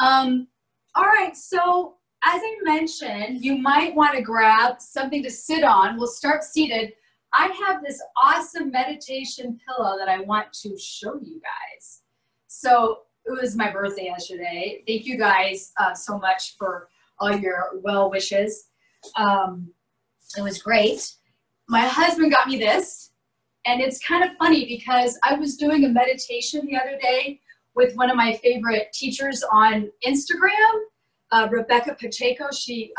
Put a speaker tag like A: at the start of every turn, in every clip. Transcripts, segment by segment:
A: All right, so as I mentioned, you might want to grab something to sit on. We'll start seated. I have this awesome meditation pillow that I want to show you guys. So it was my birthday yesterday. Thank you guys so much for all your well wishes. It was great. My husband got me this, and it's kind of funny because I was doing a meditation the other day with one of my favorite teachers on Instagram, Rebecca Pacheco. She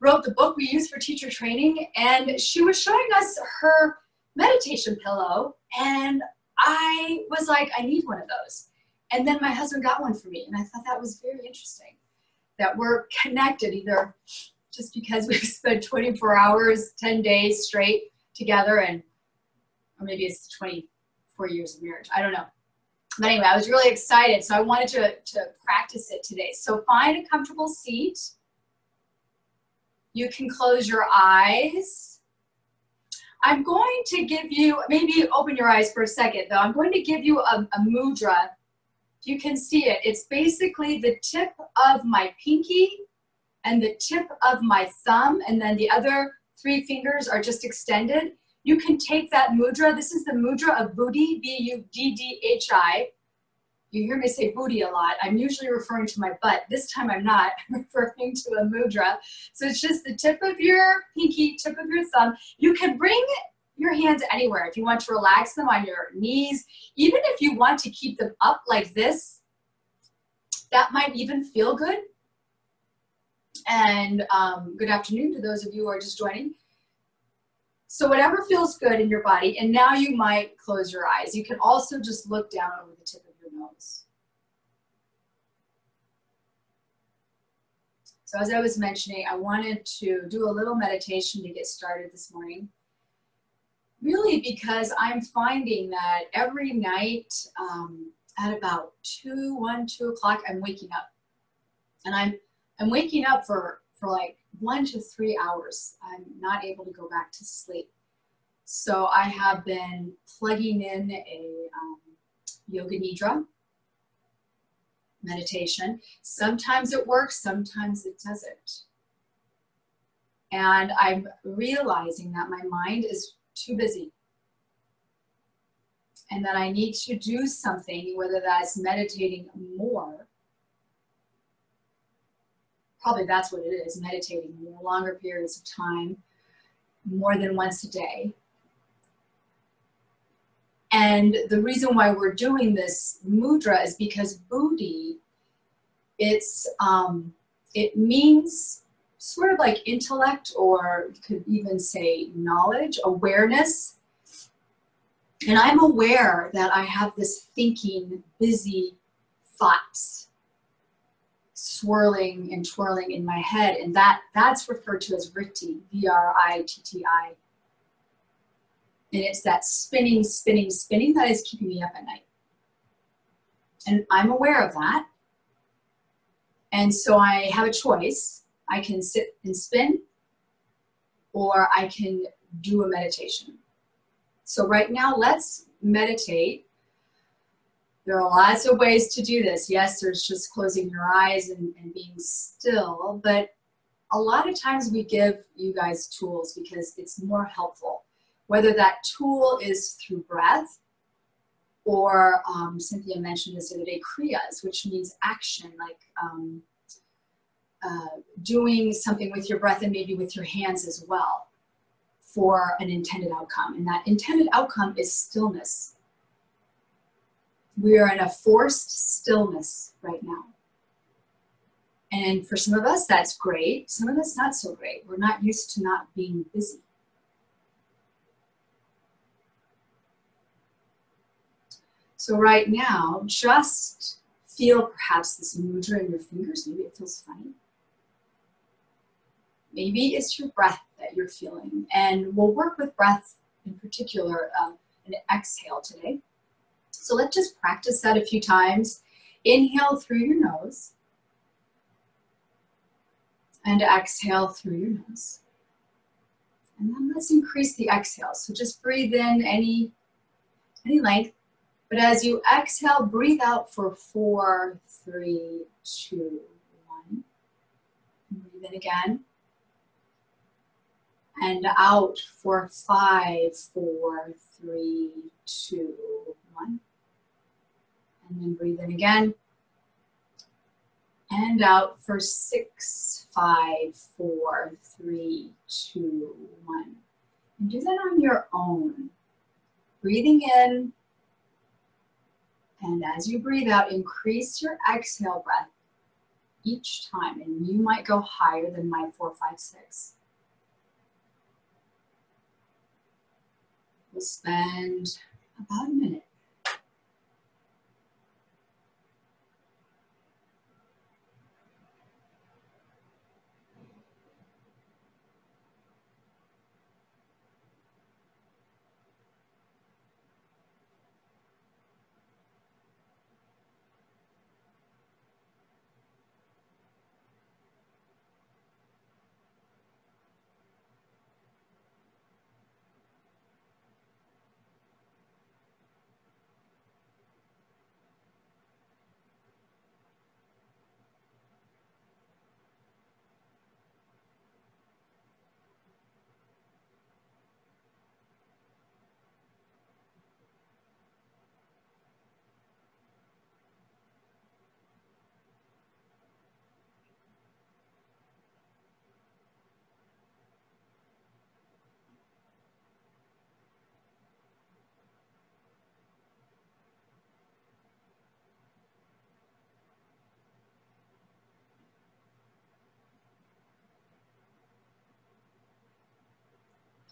A: wrote the book we use for teacher training, and she was showing us her meditation pillow, and I was like, I need one of those. And then my husband got one for me, and I thought that was very interesting, that we're connected either just because we've spent 24 hours, 10 days straight together, and or maybe it's 24 years of marriage. I don't know. But anyway, I was really excited, so I wanted to practice it today. So find a comfortable seat. You can close your eyes. I'm going to give you, maybe open your eyes for a second though. I'm going to give you a mudra. You can see it. It's basically the tip of my pinky and the tip of my thumb, and then the other 3 fingers are just extended. You can take that mudra. This is the mudra of Buddhi, B-U-D-D-H-I. You hear me say booty a lot. I'm usually referring to my butt. This time I'm not. I'm referring to a mudra. So it's just the tip of your pinky, tip of your thumb. You can bring your hands anywhere. If you want to relax them on your knees, even if you want to keep them up like this, that might even feel good. And good afternoon to those of you who are just joining. So whatever feels good in your body, and now you might close your eyes. You can also just look down over the tip of your nose. So as I was mentioning, I wanted to do a little meditation to get started this morning. Really because I'm finding that every night at about 1, 2 o'clock, I'm waking up. And I'm waking up for like 1 to 3 hours. I'm not able to go back to sleep. So I have been plugging in a yoga nidra meditation. Sometimes it works, sometimes it doesn't. And I'm realizing that my mind is too busy, and that I need to do something, whether that's meditating more. Probably that's what it is, meditating more longer periods of time, more than once a day. And the reason why we're doing this mudra is because Buddhi, it means sort of like intellect, or you could even say knowledge, awareness. And I'm aware that I have this thinking, busy thoughts swirling and twirling in my head, and that's referred to as vritti, V-R-I-T-T-I. And it's that spinning, spinning, spinning that is keeping me up at night. And I'm aware of that. And so I have a choice. I can sit and spin, or I can do a meditation. So right now, let's meditate. There are lots of ways to do this. Yes, there's just closing your eyes and being still, but a lot of times we give you guys tools because it's more helpful. Whether that tool is through breath, or Cynthia mentioned this the other day, kriyas, which means action, like doing something with your breath and maybe with your hands as well for an intended outcome. And that intended outcome is stillness. We are in a forced stillness right now. And for some of us, that's great. Some of us, not so great. We're not used to not being busy. So right now, just feel perhaps this mudra in your fingers. Maybe it feels funny. Maybe it's your breath that you're feeling. And we'll work with breath in particular, an exhale today. So let's just practice that a few times. Inhale through your nose. And exhale through your nose. And then let's increase the exhale. So just breathe in any length. But as you exhale, breathe out for 4, 3, 2, 1. Breathe in again. And out for 5, 4, 3, 2, 1. And then breathe in again. And out for 6, 5, 4, 3, 2, 1. And do that on your own. Breathing in. And as you breathe out, increase your exhale breath each time. And you might go higher than my 4, 5, 6. We'll spend about a minute.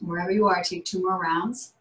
A: Wherever you are, take 2 more rounds.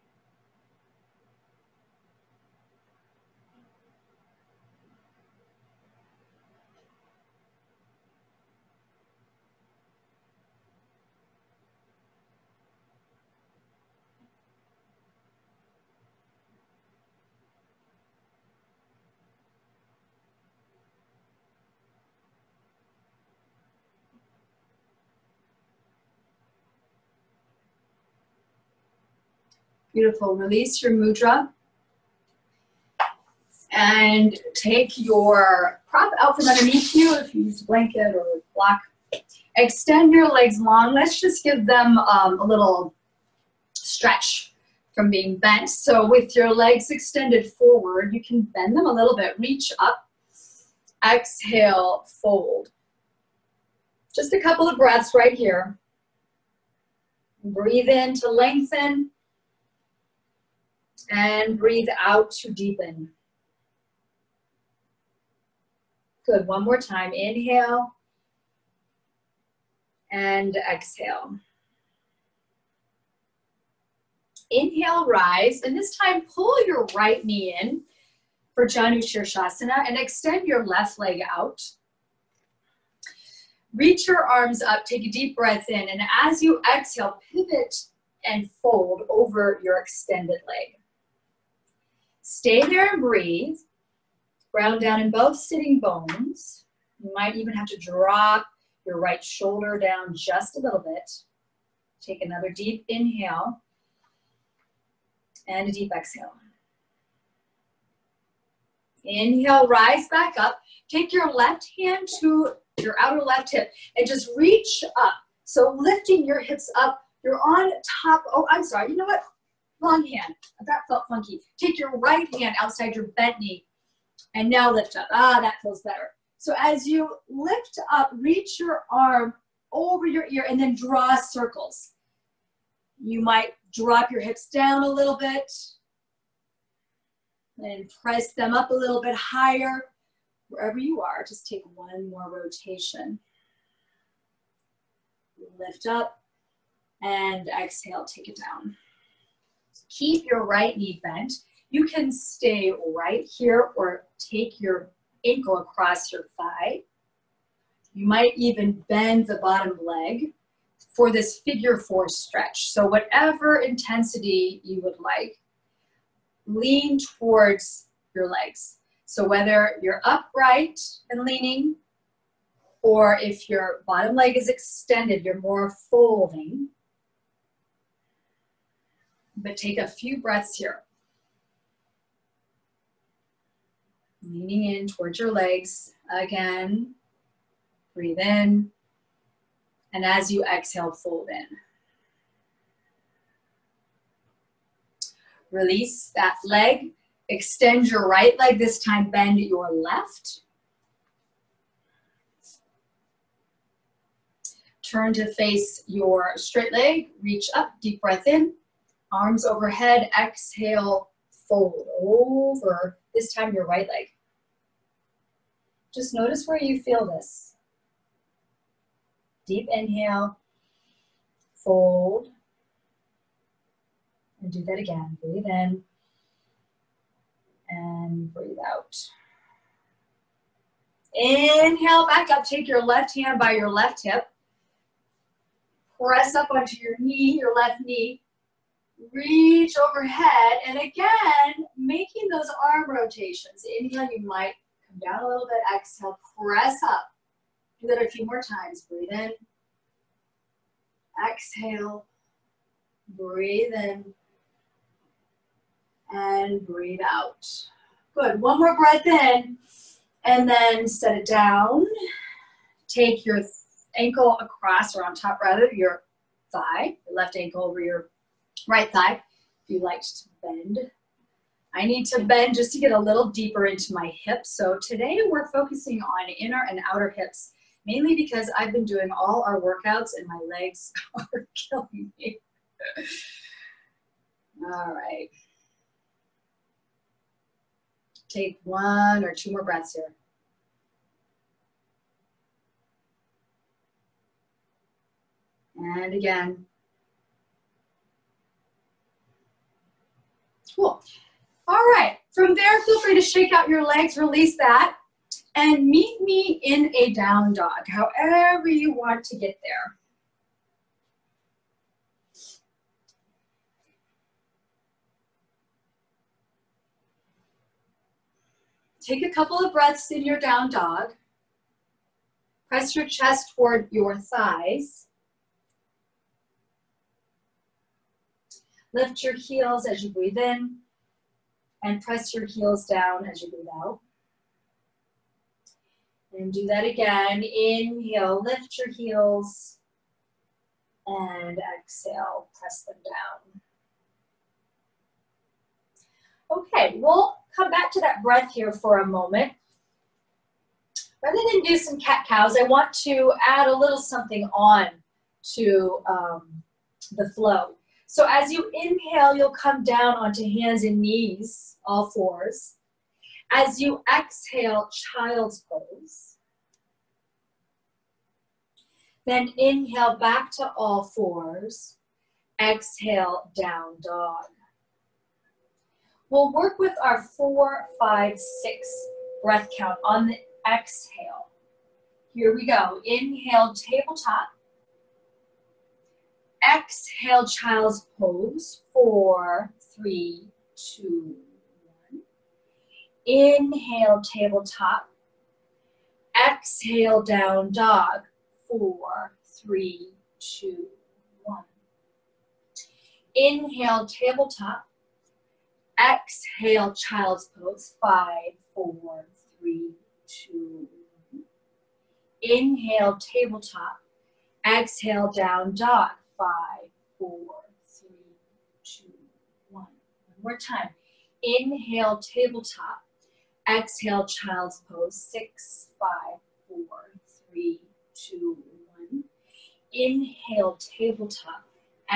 A: Beautiful. Release your mudra. And take your prop out from underneath you if you use a blanket or a block. Extend your legs long. Let's just give them a little stretch from being bent. So with your legs extended forward, you can bend them a little bit. Reach up. Exhale, fold. Just a couple of breaths right here. Breathe in to lengthen. And breathe out to deepen. Good, one more time. Inhale. And exhale. Inhale, rise. And this time, pull your right knee in for Janu Shirshasana and extend your left leg out. Reach your arms up. Take a deep breath in. And as you exhale, pivot and fold over your extended leg. Stay there and breathe. Ground down in both sitting bones. You might even have to drop your right shoulder down just a little bit. Take another deep inhale and a deep exhale. Inhale, rise back up. Take your left hand to your outer left hip and just reach up. So lifting your hips up, you're on top. Oh, I'm sorry. You know what? Wrong hand. That felt funky. Take your right hand outside your bent knee and now lift up. Ah, that feels better. So as you lift up, reach your arm over your ear and then draw circles. You might drop your hips down a little bit and press them up a little bit higher. Wherever you are, just take one more rotation. Lift up and exhale, take it down. Keep your right knee bent. You can stay right here or take your ankle across your thigh. You might even bend the bottom leg for this figure 4 stretch. So whatever intensity you would like, lean towards your legs. So whether you're upright and leaning, or if your bottom leg is extended, you're more folding. But take a few breaths here. Leaning in towards your legs. Again, breathe in. And as you exhale, fold in. Release that leg. Extend your right leg. This time, bend your left. Turn to face your straight leg. Reach up, deep breath in. Arms overhead. Exhale, fold over. This time, your right leg. Just notice where you feel this. Deep inhale. Fold. And do that again. Breathe in. And breathe out. Inhale back up. Take your left hand by your left hip. Press up onto your knee, your left knee. Reach overhead. And again, making those arm rotations. Inhale, you might come down a little bit. Exhale, press up. Do that a few more times. Breathe in. Exhale. Breathe in. And breathe out. Good. One more breath in. And then set it down. Take your ankle across, or on top rather, your thigh. Your left ankle over your right thigh. If you like to bend. I need to bend just to get a little deeper into my hips. So today we're focusing on inner and outer hips. Mainly because I've been doing all our workouts and my legs are killing me. All right. Take one or two more breaths here. And again. Cool. All right. From there, feel free to shake out your legs, release that, and meet me in a down dog, however you want to get there. Take a couple of breaths in your down dog. Press your chest toward your thighs. Lift your heels as you breathe in, and press your heels down as you breathe out. And do that again. Inhale, lift your heels, and exhale, press them down. Okay, we'll come back to that breath here for a moment. Rather than do some cat-cows, I want to add a little something on to the flow. So as you inhale, you'll come down onto hands and knees, all fours. As you exhale, child's pose. Then inhale back to all fours. Exhale, down dog. We'll work with our 4, 5, 6 breath count on the exhale. Here we go. Inhale, tabletop. Exhale, child's pose. 4, 3, 2, 1. Inhale, tabletop. Exhale, down dog. 4, 3, 2, 1. Inhale, tabletop. Exhale, child's pose. 5, 4, 3, 2, 1. Inhale, tabletop. Exhale, down dog. 5, 4, 3, 2, 1. One more time. Inhale, tabletop. Exhale, child's pose. 6, 5, 4, 3, 2, 1. Inhale, tabletop.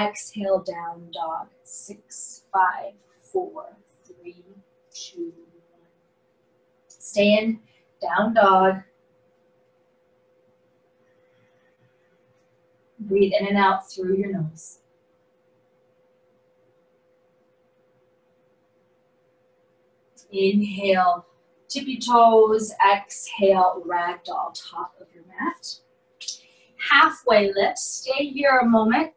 A: Exhale, down dog. 6, 5, 4, 3, 2, 1. Stay in down dog. Breathe in and out through your nose. Inhale, tippy toes. Exhale, ragdoll, top of your mat. Halfway lift. Stay here a moment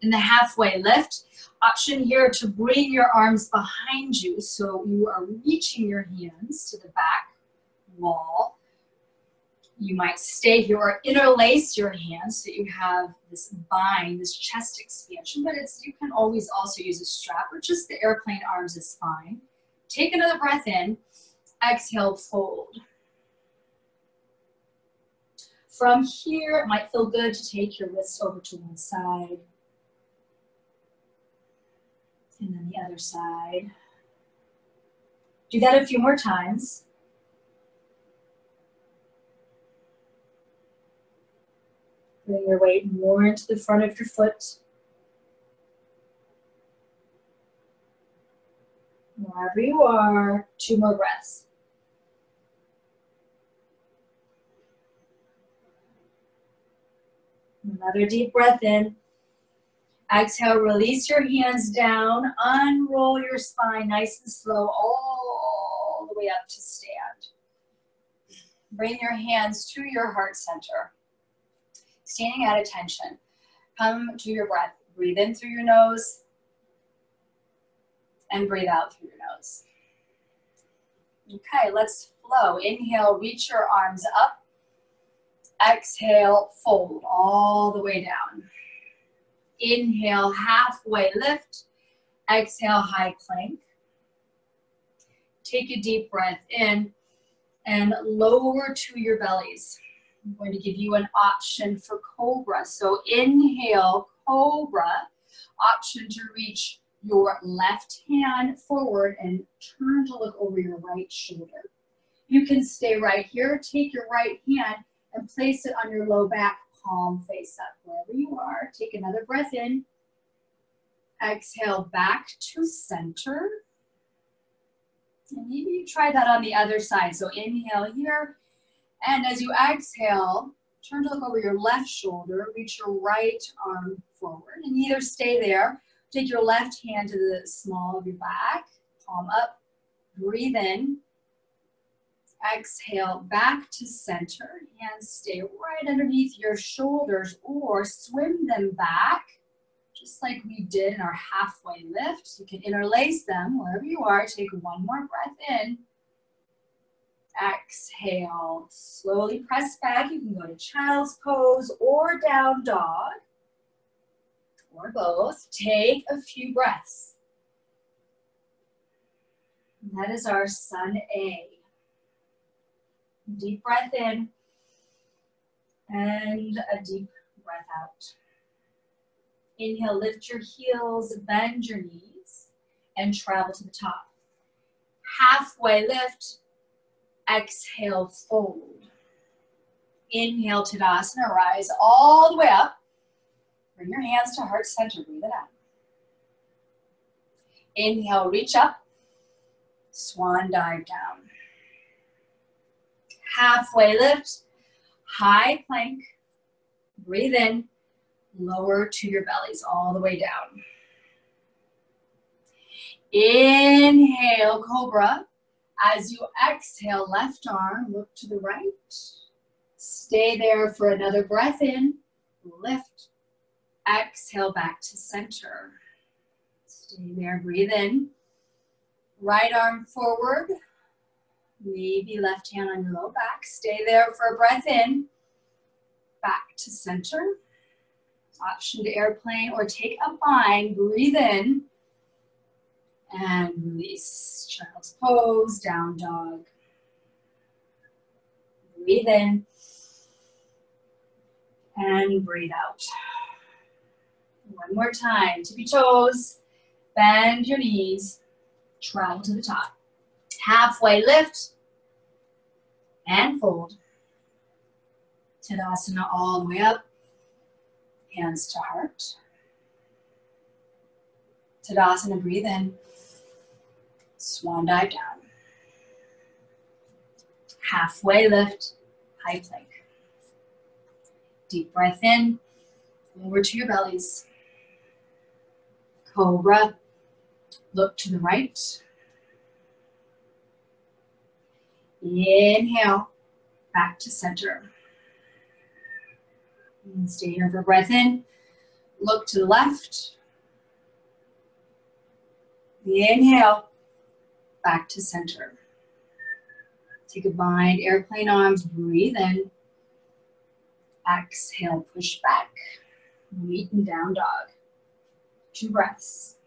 A: in the halfway lift. Option here to bring your arms behind you so you are reaching your hands to the back wall. You might stay here or interlace your hands so you have this bind, this chest expansion, but you can always also use a strap or just the airplane arms is fine. Take another breath in Exhale, fold. From here, it might feel good to take your wrists over to one side. And then the other side. Do that a few more times. Bring your weight more into the front of your foot. Wherever you are, 2 more breaths. Another deep breath in. Exhale, release your hands down. Unroll your spine nice and slow all the way up to stand. Bring your hands to your heart center. Standing at attention. Come to your breath. Breathe in through your nose and breathe out through your nose. Okay, let's flow. Inhale, reach your arms up. Exhale, fold all the way down. Inhale, halfway lift. Exhale, high plank. Take a deep breath in and lower to your bellies. I'm going to give you an option for cobra. So inhale, cobra. Option to reach your left hand forward and turn to look over your right shoulder. You can stay right here. Take your right hand and place it on your low back, palm face up. Wherever you are, take another breath in. Exhale, back to center. And maybe you try that on the other side. So inhale here. And as you exhale, turn to look over your left shoulder. Reach your right arm forward. And either stay there. Take your left hand to the small of your back. Palm up. Breathe in. Exhale, back to center. Hands stay right underneath your shoulders or swim them back, just like we did in our halfway lift. You can interlace them wherever you are. Take one more breath in. Exhale, slowly press back. You can go to child's pose or down dog, or both. Take a few breaths. And that is our Sun A. Deep breath in and a deep breath out. Inhale, lift your heels, bend your knees, and travel to the top. Halfway lift, exhale, fold. Inhale, Tadasana, rise all the way up. Bring your hands to heart center, breathe it out. Inhale, reach up, swan dive down. Halfway lift, high plank, breathe in, lower to your bellies all the way down. Inhale, cobra. As you exhale, left arm, look to the right. Stay there for another breath in, lift, exhale back to center. Stay there, breathe in. Right arm forward. Maybe left hand on your low back. Stay there for a breath in. Back to center. Option to airplane or take a bind. Breathe in. And release. Child's pose, down dog. Breathe in. And breathe out. One more time. Tippy toes. Bend your knees. Travel to the top. Halfway lift and fold. Tadasana all the way up. Hands to heart. Tadasana, breathe in. Swan dive down. Halfway lift, high plank. Deep breath in, over to your bellies. Cobra, look to the right. Inhale, back to center. And stay here for a breath in. Look to the left. Inhale, back to center. Take a bind, airplane arms, breathe in. Exhale, push back. Meet and down dog. 2 breaths.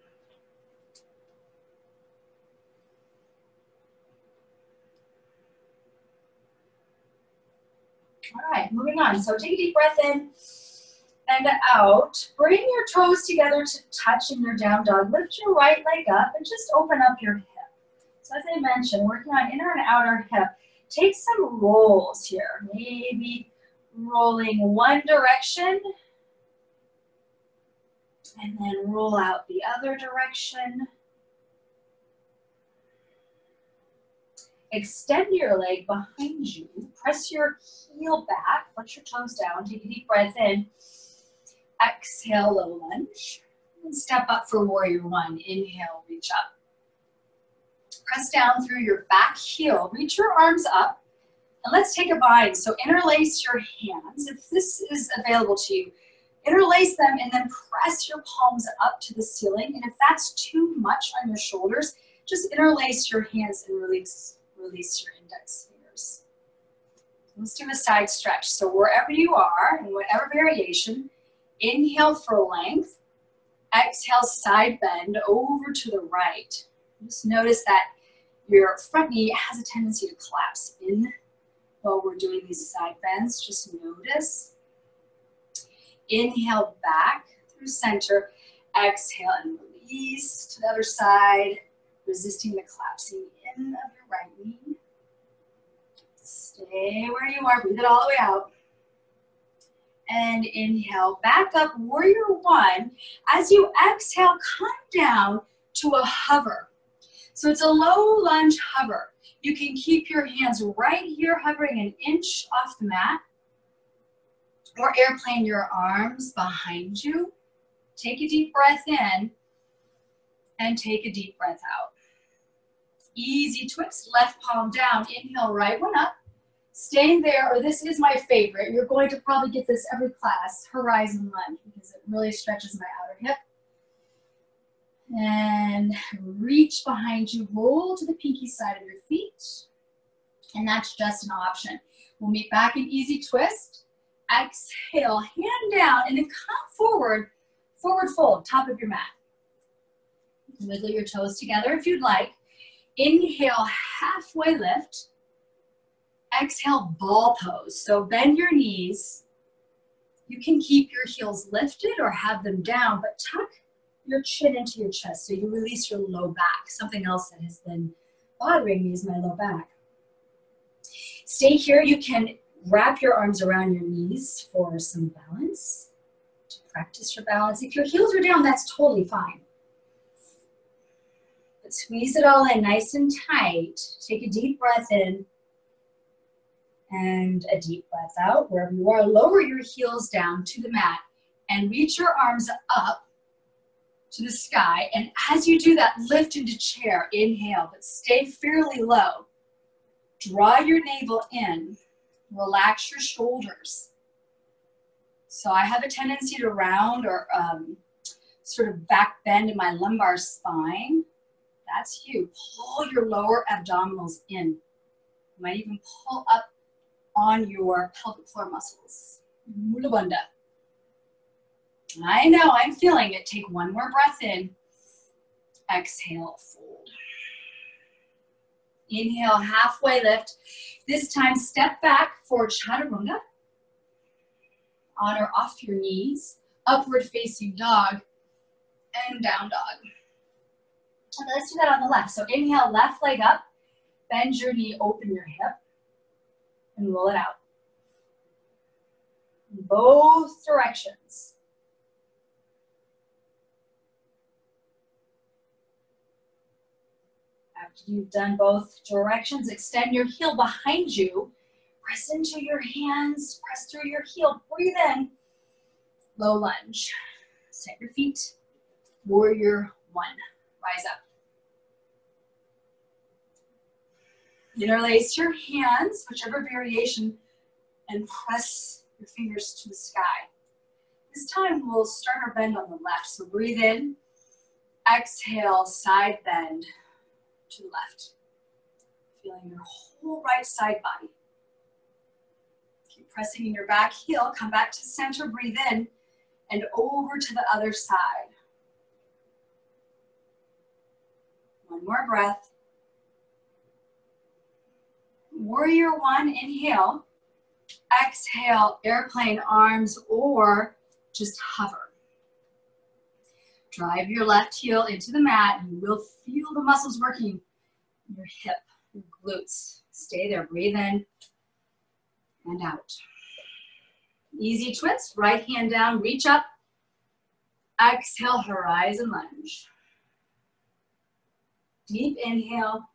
A: All right, moving on. So take a deep breath in and out. Bring your toes together to touch in your down dog. Lift your right leg up and just open up your hip. So as I mentioned, working on inner and outer hip. Take some rolls here. Maybe rolling one direction and then roll out the other direction. Extend your leg behind you. Press your heel back. Flex your toes down. Take a deep breath in. Exhale, low lunge. And step up for warrior one. Inhale, reach up. Press down through your back heel. Reach your arms up. And let's take a bind. So interlace your hands. If this is available to you, interlace them and then press your palms up to the ceiling. And if that's too much on your shoulders, just interlace your hands and release your index fingers. Let's do a side stretch. So wherever you are, in whatever variation, inhale for length. Exhale, side bend over to the right. Just notice that your front knee has a tendency to collapse in while we're doing these side bends. Just notice. Inhale back through center. Exhale and release to the other side, resisting the collapsing in of your right knee. Stay where you are. Breathe it all the way out. And inhale, back up, warrior one. As you exhale, come down to a hover. So it's a low lunge hover. You can keep your hands right here hovering an inch off the mat, or airplane your arms behind you. Take a deep breath in and take a deep breath out. Easy twist, left palm down, inhale, right one up. Staying there, or this is my favorite. You're going to probably get this every class, horizon lunge, because it really stretches my outer hip. And reach behind you, roll to the pinky side of your feet. And that's just an option. We'll meet back in easy twist. Exhale, hand down, and then come forward, forward fold, top of your mat. Wiggle your toes together if you'd like. Inhale, halfway lift. Exhale, ball pose. So bend your knees. You can keep your heels lifted or have them down, but tuck your chin into your chest so you release your low back. Something else that has been bothering me is my low back. Stay here. You can wrap your arms around your knees for some balance, to practice your balance. If your heels are down, that's totally fine. But squeeze it all in nice and tight. Take a deep breath in and a deep breath out. Wherever you are, lower your heels down to the mat and reach your arms up to the sky. And as you do that, lift into chair. Inhale, but stay fairly low. Draw your navel in. Relax your shoulders. So I have a tendency to round or sort of back bend in my lumbar spine. That's you. Pull your lower abdominals in. You might even pull up on your pelvic floor muscles. Mula Bandha. I know, I'm feeling it. Take one more breath in. Exhale, fold. Inhale, halfway lift. This time, step back for chaturanga. On or off your knees. Upward facing dog. And down dog. Okay, let's do that on the left. So inhale, left leg up. Bend your knee, open your hip. And roll it out. Both directions. After you've done both directions, extend your heel behind you. Press into your hands, press through your heel, breathe in. Low lunge. Set your feet. Warrior one. Rise up. Interlace your hands, whichever variation, and press your fingers to the sky. This time we'll start our bend on the left. So breathe in, exhale, side bend to the left. Feeling your whole right side body. Keep pressing in your back heel, come back to center, breathe in, and over to the other side. One more breath. Warrior one, inhale. Exhale, airplane arms, or just hover. Drive your left heel into the mat. You will feel the muscles working in your hip, your glutes. Stay there, breathe in and out. Easy twist, right hand down, reach up. Exhale, horizon lunge. Deep inhale.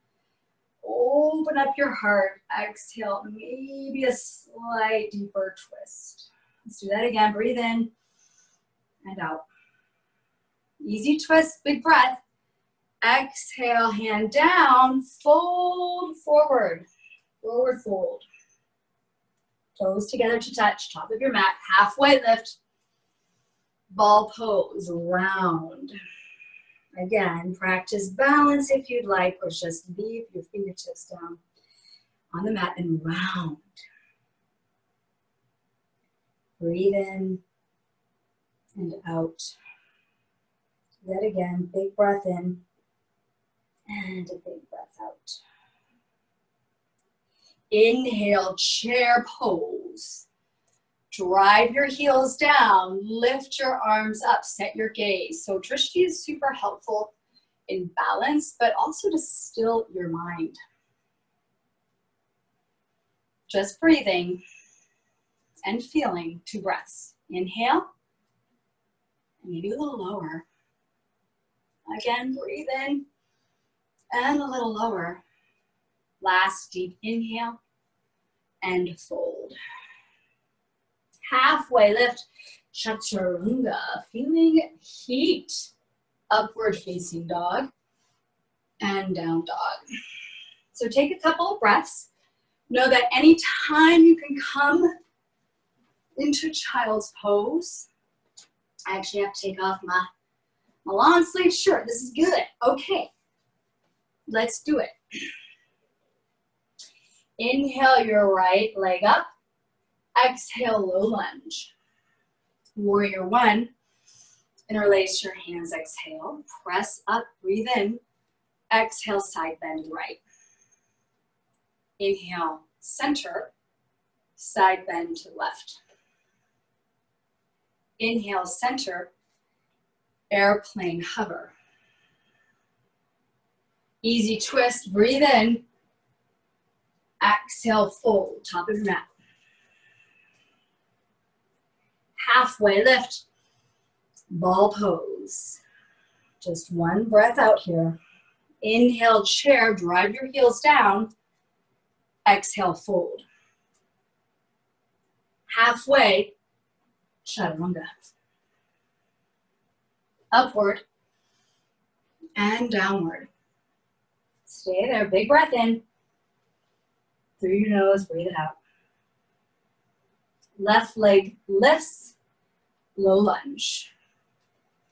A: Open up your heart. Exhale, maybe a slight deeper twist. Let's do that again. Breathe in and out. Easy twist, big breath. Exhale, hand down, fold forward. Forward fold. Toes together to touch, top of your mat. Halfway lift. Ball pose, round. Again, practice balance if you'd like, or just leave your fingertips down on the mat and round. Breathe in and out. Do that again, big breath in and a big breath out. Inhale, chair pose. Drive your heels down, lift your arms up, set your gaze. So Drishti is super helpful in balance, but also to still your mind. Just breathing and feeling 2 breaths. Inhale, and maybe a little lower. Again, breathe in and a little lower. Last deep inhale and fold. Halfway lift, chaturanga, feeling heat. Upward facing dog and down dog. So take a couple of breaths. Know that anytime you can come into child's pose. I actually have to take off my long sleeve shirt. This is good. Okay, let's do it. Inhale your right leg up. Exhale, low lunge. Warrior 1. Interlace your hands, exhale. Press up, breathe in. Exhale, side bend right. Inhale, center. Side bend to left. Inhale, center. Airplane hover. Easy twist, breathe in. Exhale, fold, top of your mat. Halfway lift, ball pose. Just one breath out here. Inhale, chair, drive your heels down. Exhale, fold. Halfway, chaturanga. Upward and downward. Stay there, big breath in. Through your nose, breathe it out. Left leg lifts, low lunge.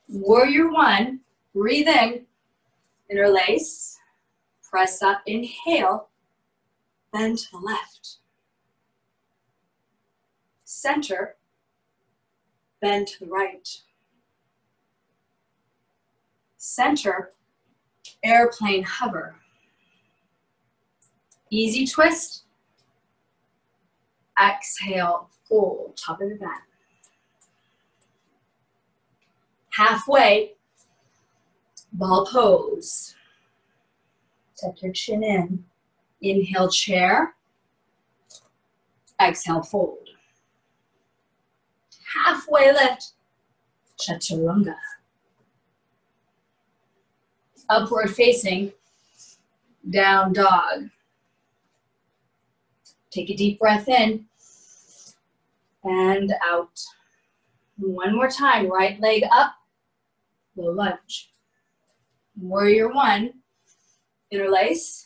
A: Warrior 1, breathe in, interlace, press up, inhale, bend to the left. Center, bend to the right. Center, airplane hover. Easy twist. Exhale, fold, top of the mat. Halfway, ball pose. Tuck your chin in. Inhale, chair. Exhale, fold. Halfway lift, chaturanga. Upward facing, down dog. Take a deep breath in and out. One more time, right leg up, low lunge. Warrior 1, interlace,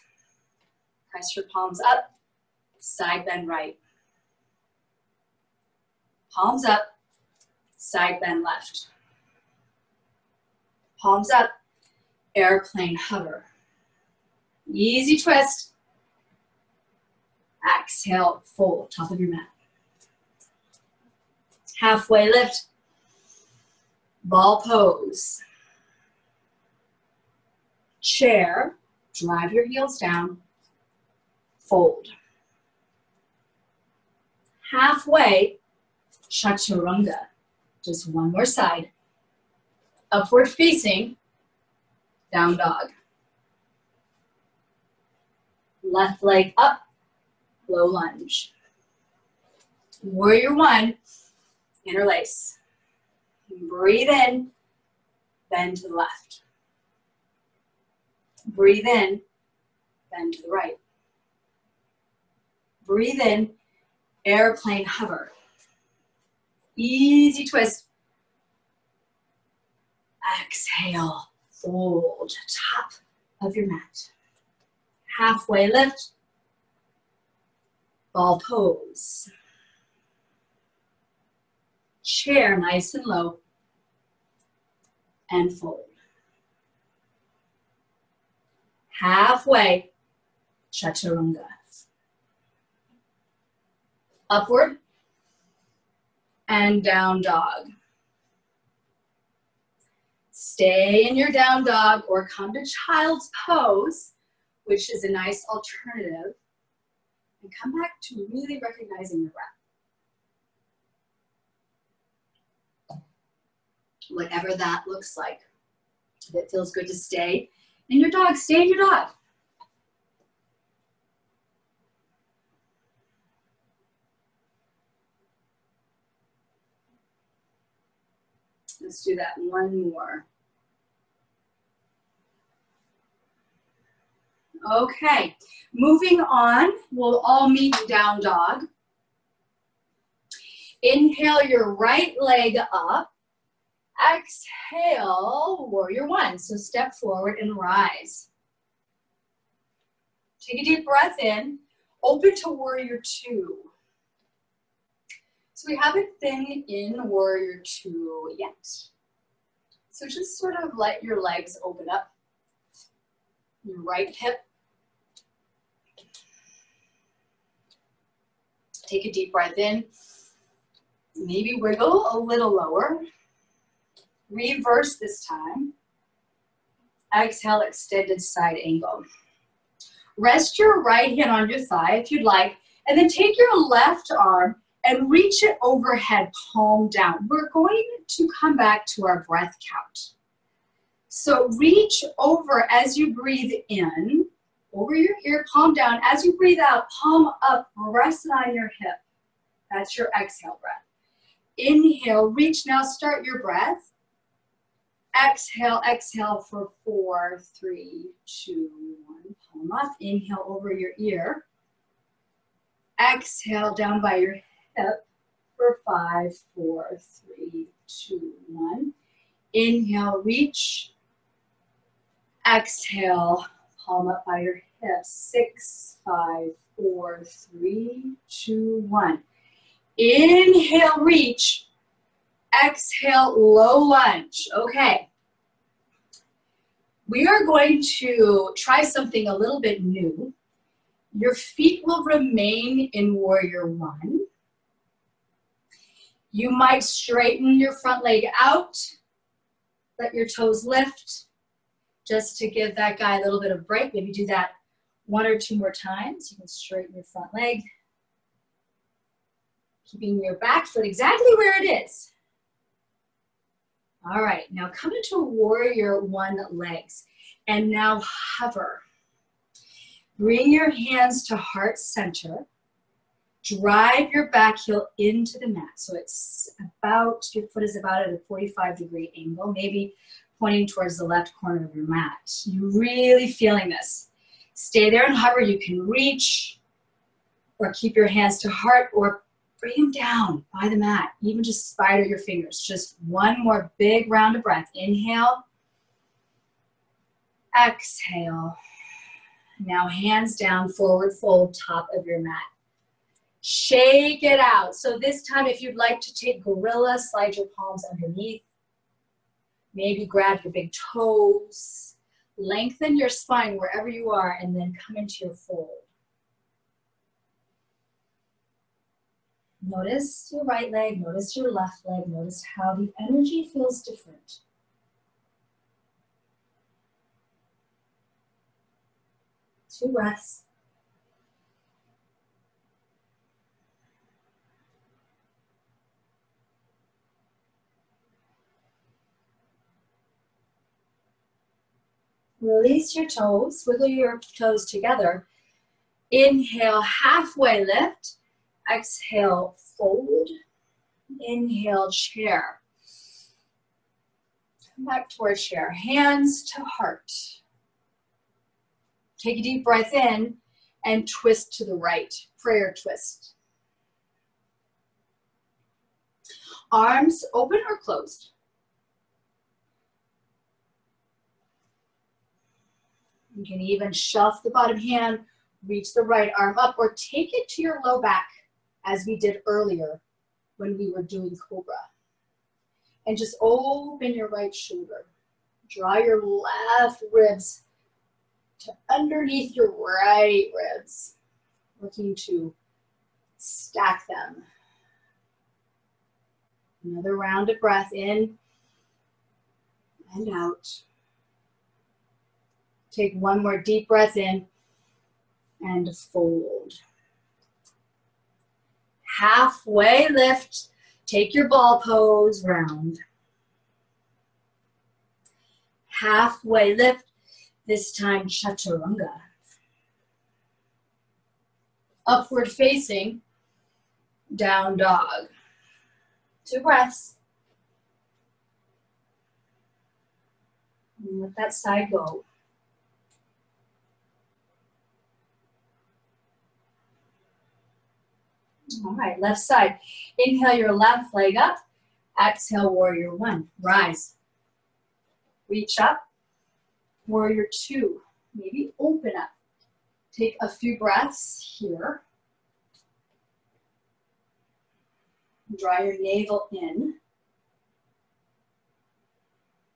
A: press your palms up, side bend right. Palms up, side bend left. Palms up, airplane hover. Easy twist. Exhale, fold, top of your mat. Halfway lift, ball pose. Chair, drive your heels down, fold. Halfway, chaturanga. Just one more side. Upward facing, down dog. Left leg up, low lunge. Warrior one, interlace. Breathe in, bend to the left. Breathe in, bend to the right. Breathe in, airplane hover. Easy twist. Exhale, fold, top of your mat. Halfway lift, ball pose. Chair nice and low, and fold. Halfway, chaturanga. Upward and down dog. Stay in your down dog or come to child's pose, which is a nice alternative. And come back to really recognizing your breath. Whatever that looks like. If it feels good to stay in your dog, stay in your dog. Let's do that one more. Okay, moving on, we'll all meet down dog. Inhale your right leg up. Exhale, warrior one. So step forward and rise. Take a deep breath in. Open to warrior two. So we haven't been in warrior two yet. So just sort of let your legs open up. Your right hip. Take a deep breath in. Maybe wiggle a little lower. Reverse this time. Exhale, extended side angle. Rest your right hand on your thigh if you'd like, and then take your left arm and reach it overhead, palm down. We're going to come back to our breath count. So reach over as you breathe in, over your ear, palm down. As you breathe out, palm up, rest on your hip. That's your exhale breath. Inhale, reach, now start your breath. Exhale, exhale for 4, 3, 2, 1. Palm up, inhale over your ear. Exhale down by your hip for 5, 4, 3, 2, 1. Inhale, reach. Exhale, palm up by your hip. 6, 5, 4, 3, 2, 1. Inhale, reach. Exhale, low lunge. Okay. We are going to try something a little bit new. Your feet will remain in warrior one. You might straighten your front leg out. Let your toes lift. Just to give that guy a little bit of break. Maybe do that 1 or 2 more times. You can straighten your front leg. Keeping your back foot exactly where it is. All right, now come into warrior one legs. And now hover. Bring your hands to heart center. Drive your back heel into the mat. So it's about, your foot is about at a 45-degree angle, maybe pointing towards the left corner of your mat. You're really feeling this. Stay there and hover. You can reach or keep your hands to heart or bring them down by the mat. Even just spider your fingers. Just one more big round of breath. Inhale. Exhale. Now hands down, forward fold, top of your mat. Shake it out. So this time, if you'd like to take gorilla, slide your palms underneath. Maybe grab your big toes. Lengthen your spine wherever you are, and then come into your fold. Notice your right leg, notice your left leg, notice how the energy feels different. Two breaths. Release your toes, wiggle your toes together. Inhale, halfway lift. Exhale, fold. Inhale, chair. Come back towards chair. Hands to heart. Take a deep breath in and twist to the right. Prayer twist. Arms open or closed. You can even shelf the bottom hand, reach the right arm up, or take it to your low back as we did earlier when we were doing cobra. And just open your right shoulder. Draw your left ribs to underneath your right ribs, looking to stack them. Another round of breath in and out. Take one more deep breath in and fold. Halfway lift. Take your ball pose round. Halfway lift. This time chaturanga. Upward facing down dog. 2 breaths. And let that side go. All right, left side. Inhale your left leg up. Exhale, warrior 1. Rise. Reach up. Warrior 2. Maybe open up. Take a few breaths here. Draw your navel in.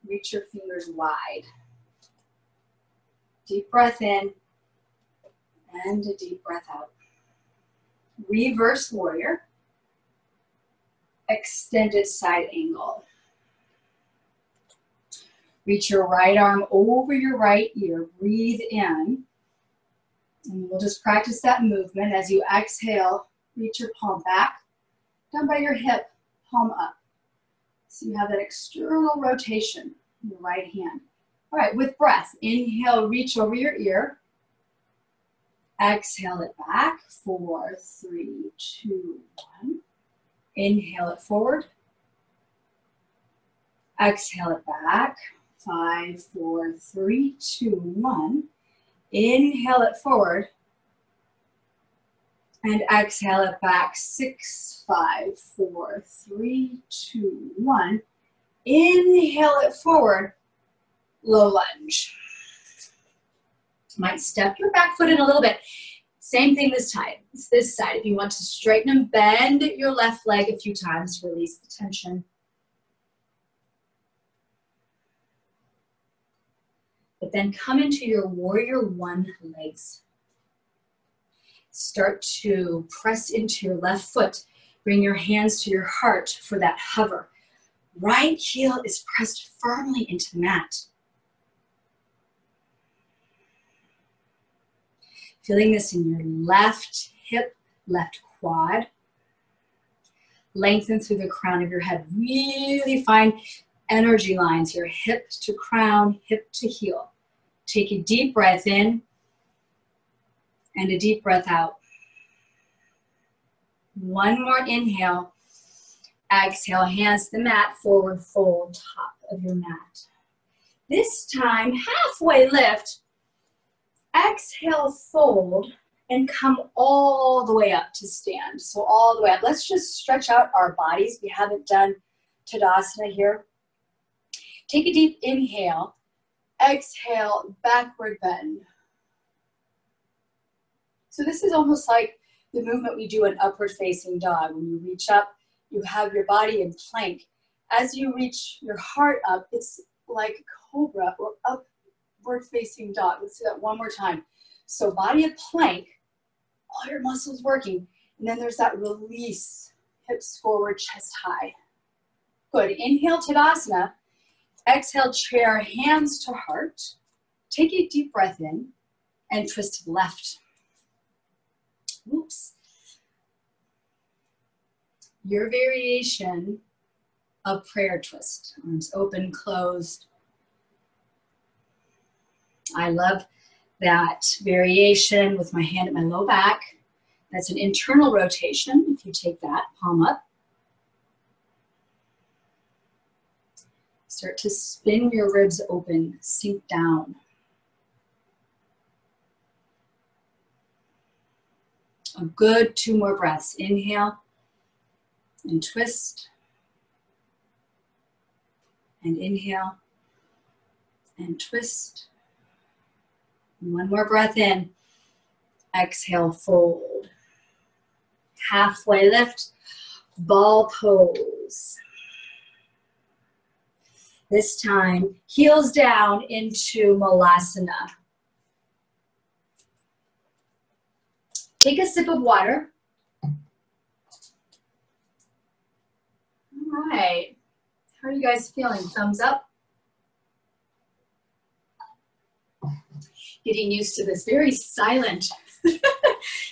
A: Reach your fingers wide. Deep breath in and a deep breath out. Reverse warrior. Extended side angle. Reach your right arm over your right ear. Breathe in. And we'll just practice that movement. As you exhale, reach your palm back, down by your hip, palm up. So you have that external rotation in your right hand. All right, with breath, inhale, reach over your ear. Exhale it back. 4, 3, 2, 1. Inhale it forward. Exhale it back. 5, 4, 3, 2, 1. Inhale it forward. And exhale it back. 6, 5, 4, 3, 2, 1. Inhale it forward. Low lunge. Might step your back foot in a little bit. Same thing this side. If you want to straighten and bend your left leg a few times, release the tension. But then come into your warrior 1 legs. Start to press into your left foot. Bring your hands to your heart for that hover. Right heel is pressed firmly into the mat. Feeling this in your left hip, left quad. Lengthen through the crown of your head. Really find energy lines here, hip to crown, hip to heel. Take a deep breath in and a deep breath out. One more inhale. Exhale, hands to the mat, forward fold, top of your mat. This time, halfway lift. Exhale, fold, and come all the way up to stand. So all the way up. Let's just stretch out our bodies. We haven't done Tadasana here. Take a deep inhale. Exhale, backward bend. So this is almost like the movement we do in upward facing dog. When you reach up, you have your body in plank. As you reach your heart up, it's like cobra or upward facing dog. Let's do that one more time. So body of plank, all your muscles working. And then there's that release, hips forward, chest high. Good, inhale Tadasana. Exhale, chair, hands to heart. Take a deep breath in and twist to the left. Oops. Your variation of prayer twist. Arms open, closed. I love that variation with my hand at my low back. That's an internal rotation. If you take that, palm up. Start to spin your ribs open, sink down. A good 2 more breaths. Inhale and twist. And inhale and twist. And 1 more breath in. Exhale, fold. Halfway lift, ball pose. This time, heels down into Malasana. Take a sip of water. All right. How are you guys feeling? Thumbs up. Getting used to this very silent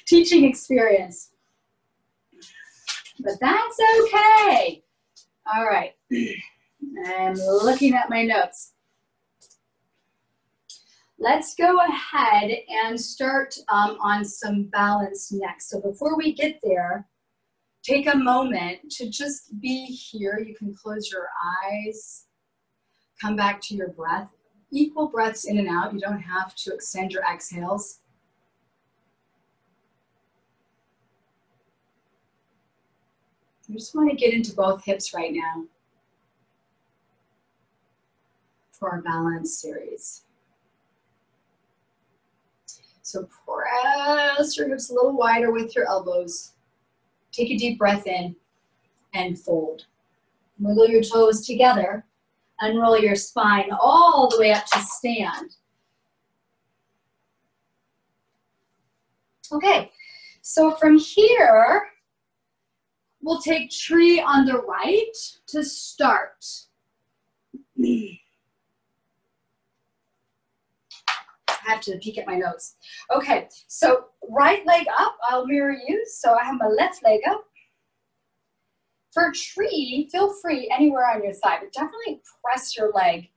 A: teaching experience. But that's okay. All right. I'm looking at my notes. Let's go ahead and start on some balance next. So before we get there, take a moment to just be here. You can close your eyes, come back to your breath. Equal breaths in and out. You don't have to extend your exhales. I just want to get into both hips right now for our balance series. So press your hips a little wider with your elbows. Take a deep breath in and fold. Wiggle your toes together. Unroll your spine all the way up to stand. Okay, so from here, we'll take tree on the right to start. I have to peek at my notes. Okay, so right leg up, I'll mirror you. So I have my left leg up. For tree, feel free anywhere on your thigh, but definitely press your leg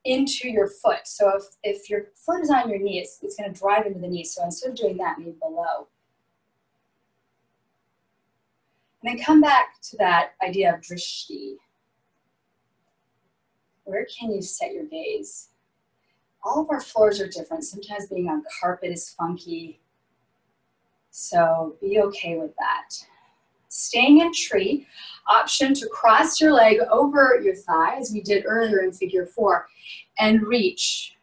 A: into your foot. So if your foot is on your knee, it's going to drive into the knee. So instead of doing that, maybe below. And then come back to that idea of drishti. Where can you set your gaze? All of our floors are different. Sometimes being on carpet is funky. So be okay with that. Staying in tree, option to cross your leg over your thigh, as we did earlier in figure 4, and reach.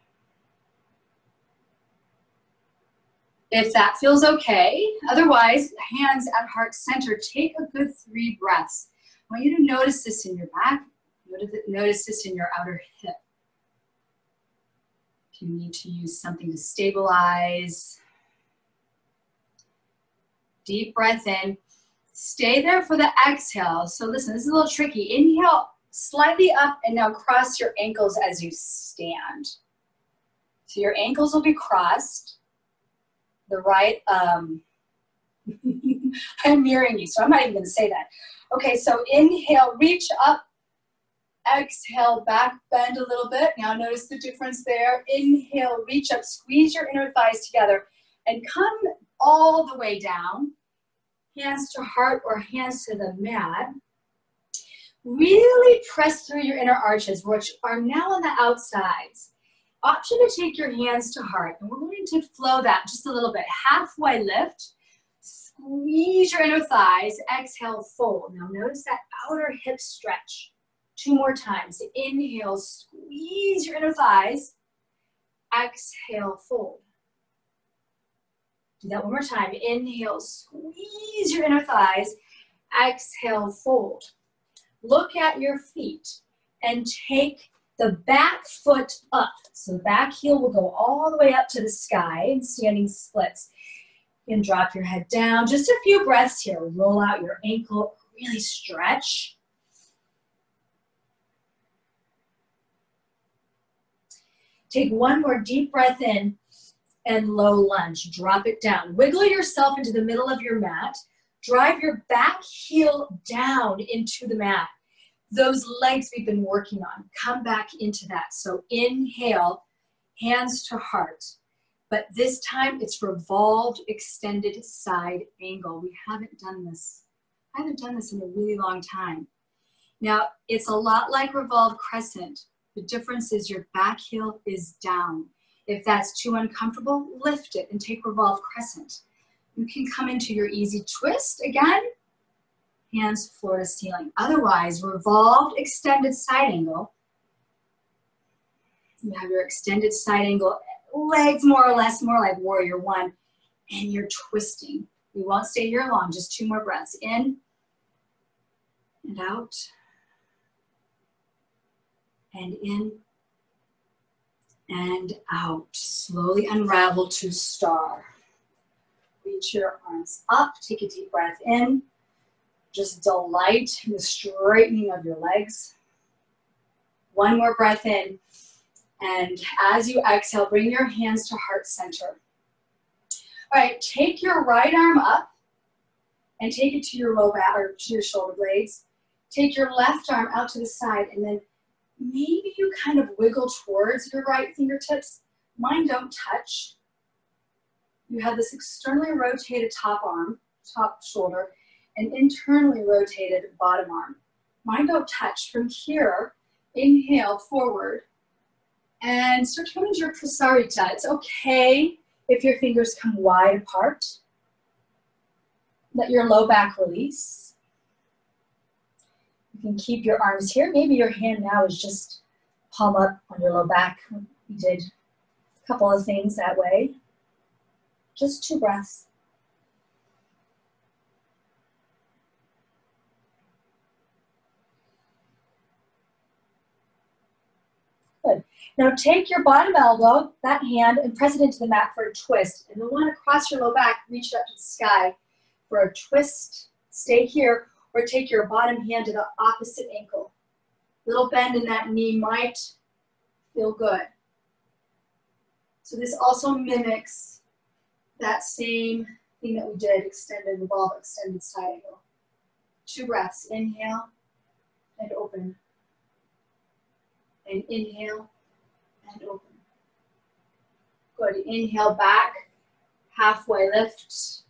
A: If that feels okay. Otherwise, hands at heart center. Take a good 3 breaths. I want you to notice this in your back. Notice this in your outer hip. If you need to use something to stabilize. Deep breath in. Stay there for the exhale. So listen, this is a little tricky. Inhale slightly up and now cross your ankles as you stand. So your ankles will be crossed. The right, I'm mirroring you, so I'm not even going to say that. Okay, so inhale, reach up. Exhale, back bend a little bit. Now notice the difference there. Inhale, reach up, squeeze your inner thighs together, and come all the way down. Hands to heart or hands to the mat. Really press through your inner arches, which are now on the outsides. Option to take your hands to heart, and we're going to flow that just a little bit. Halfway lift, squeeze your inner thighs, exhale, fold. Now notice that outer hip stretch. 2 more times. Inhale, squeeze your inner thighs, exhale, fold. Do that 1 more time. Inhale, squeeze your inner thighs, exhale, fold. Look at your feet and take the back foot up. So the back heel will go all the way up to the sky in standing splits. You can drop your head down. Just a few breaths here. Roll out your ankle, really stretch. Take 1 more deep breath in and low lunge. Drop it down. Wiggle yourself into the middle of your mat. Drive your back heel down into the mat. Those legs we've been working on, come back into that. So inhale, hands to heart. But this time it's revolved, extended side angle. We haven't done this. I haven't done this in a really long time. Now, it's a lot like revolved crescent. The difference is your back heel is down. If that's too uncomfortable, lift it and take revolved crescent. You can come into your easy twist again, hands floor to ceiling. Otherwise, revolved extended side angle. You have your extended side angle, legs more or less, more like warrior one, and you're twisting. We won't stay here long, just 2 more breaths. In and out, and in and out. Slowly unravel to star. Reach your arms up, take a deep breath in. Just delight in the straightening of your legs. 1 more breath in. And as you exhale, bring your hands to heart center. All right, take your right arm up and take it to your low back or to your shoulder blades. Take your left arm out to the side, and then maybe you kind of wiggle towards your right fingertips. Mine don't touch. You have this externally rotated top arm, top shoulder, and internally rotated bottom arm. Mine don't touch. From here, inhale forward and start to come into your prasarita. It's okay if your fingers come wide apart. Let your low back release. You can keep your arms here. Maybe your hand now is just palm up on your low back. We did a couple of things that way. Just 2 breaths. Good. Now take your bottom elbow, that hand, and press it into the mat for a twist. And you'll want to cross your low back, reach it up to the sky for a twist. Stay here, or take your bottom hand to the opposite ankle. Little bend in that knee might feel good. So this also mimics that same thing that we did, extended revolve, extended side angle. 2 breaths, inhale and open. And inhale and open. Good, inhale back, halfway lift.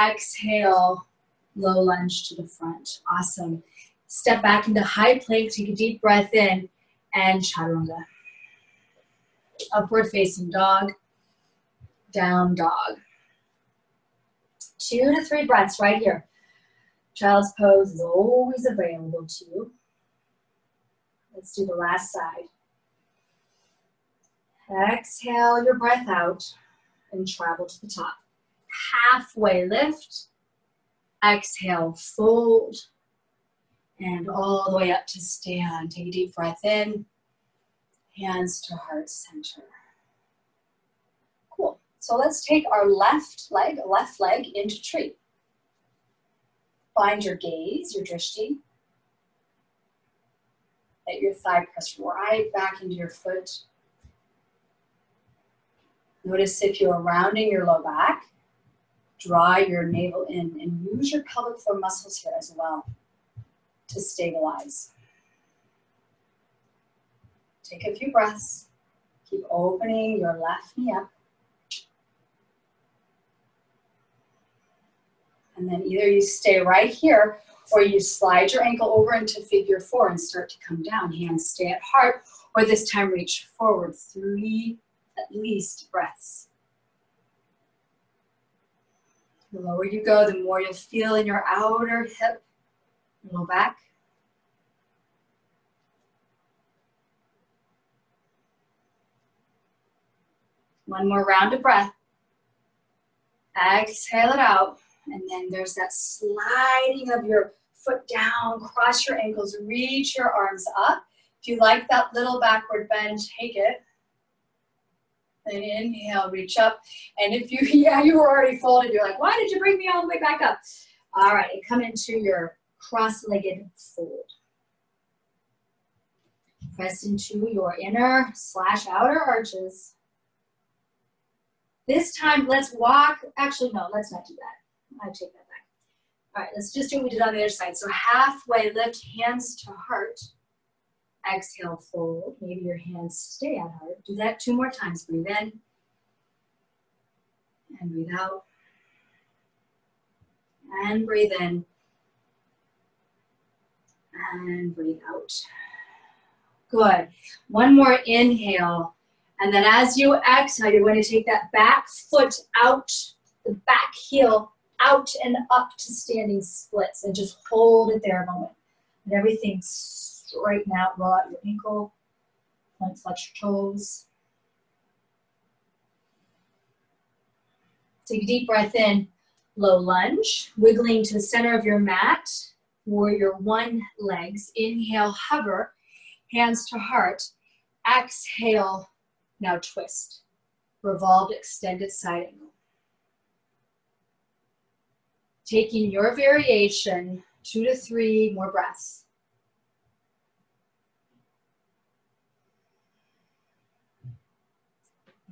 A: Exhale, low lunge to the front. Awesome. Step back into high plank, take a deep breath in, and chaturanga. Upward facing dog, down dog. 2 to 3 breaths right here. Child's pose is always available to you. Let's do the last side. Exhale your breath out and travel to the top. Halfway lift. Exhale, fold. And all the way up to stand. Take a deep breath in. Hands to heart center. Cool. So let's take our left leg into tree. Find your gaze, your drishti. Let your thigh press right back into your foot. Notice if you're rounding your low back, draw your navel in and use your pelvic floor muscles here as well to stabilize. Take a few breaths. Keep opening your left knee up. And then either you stay right here or you slide your ankle over into figure 4 and start to come down. Hands stay at heart, or this time reach forward. 3 at least breaths. The lower you go, the more you'll feel in your outer hip, low back. One more round of breath. Exhale it out. And then there's that sliding of your foot down, cross your ankles, reach your arms up. If you like that little backward bend, take it. And inhale, reach up. And if you, you were already folded, you're like, why did you bring me all the way back up? All right, and come into your cross-legged fold. Press into your inner / outer arches. This time, let's walk. Actually, no, let's not do that. I take that back. All right, let's just do what we did on the other side. So halfway lift, hands to heart. Exhale, fold. Maybe your hands stay at heart. Do that 2 more times. Breathe in and breathe out. And breathe in and breathe out. Good. One more inhale. And then as you exhale, you're going to take that back foot out, the back heel out and up to standing splits, and just hold it there a moment. And everything straighten out, roll out your ankle, point flex your toes. Take a deep breath in, low lunge, wiggling to the center of your mat, warrior 1 legs. Inhale, hover, hands to heart. Exhale, now twist. Revolved, extended side angle. Taking your variation, 2 to 3 more breaths.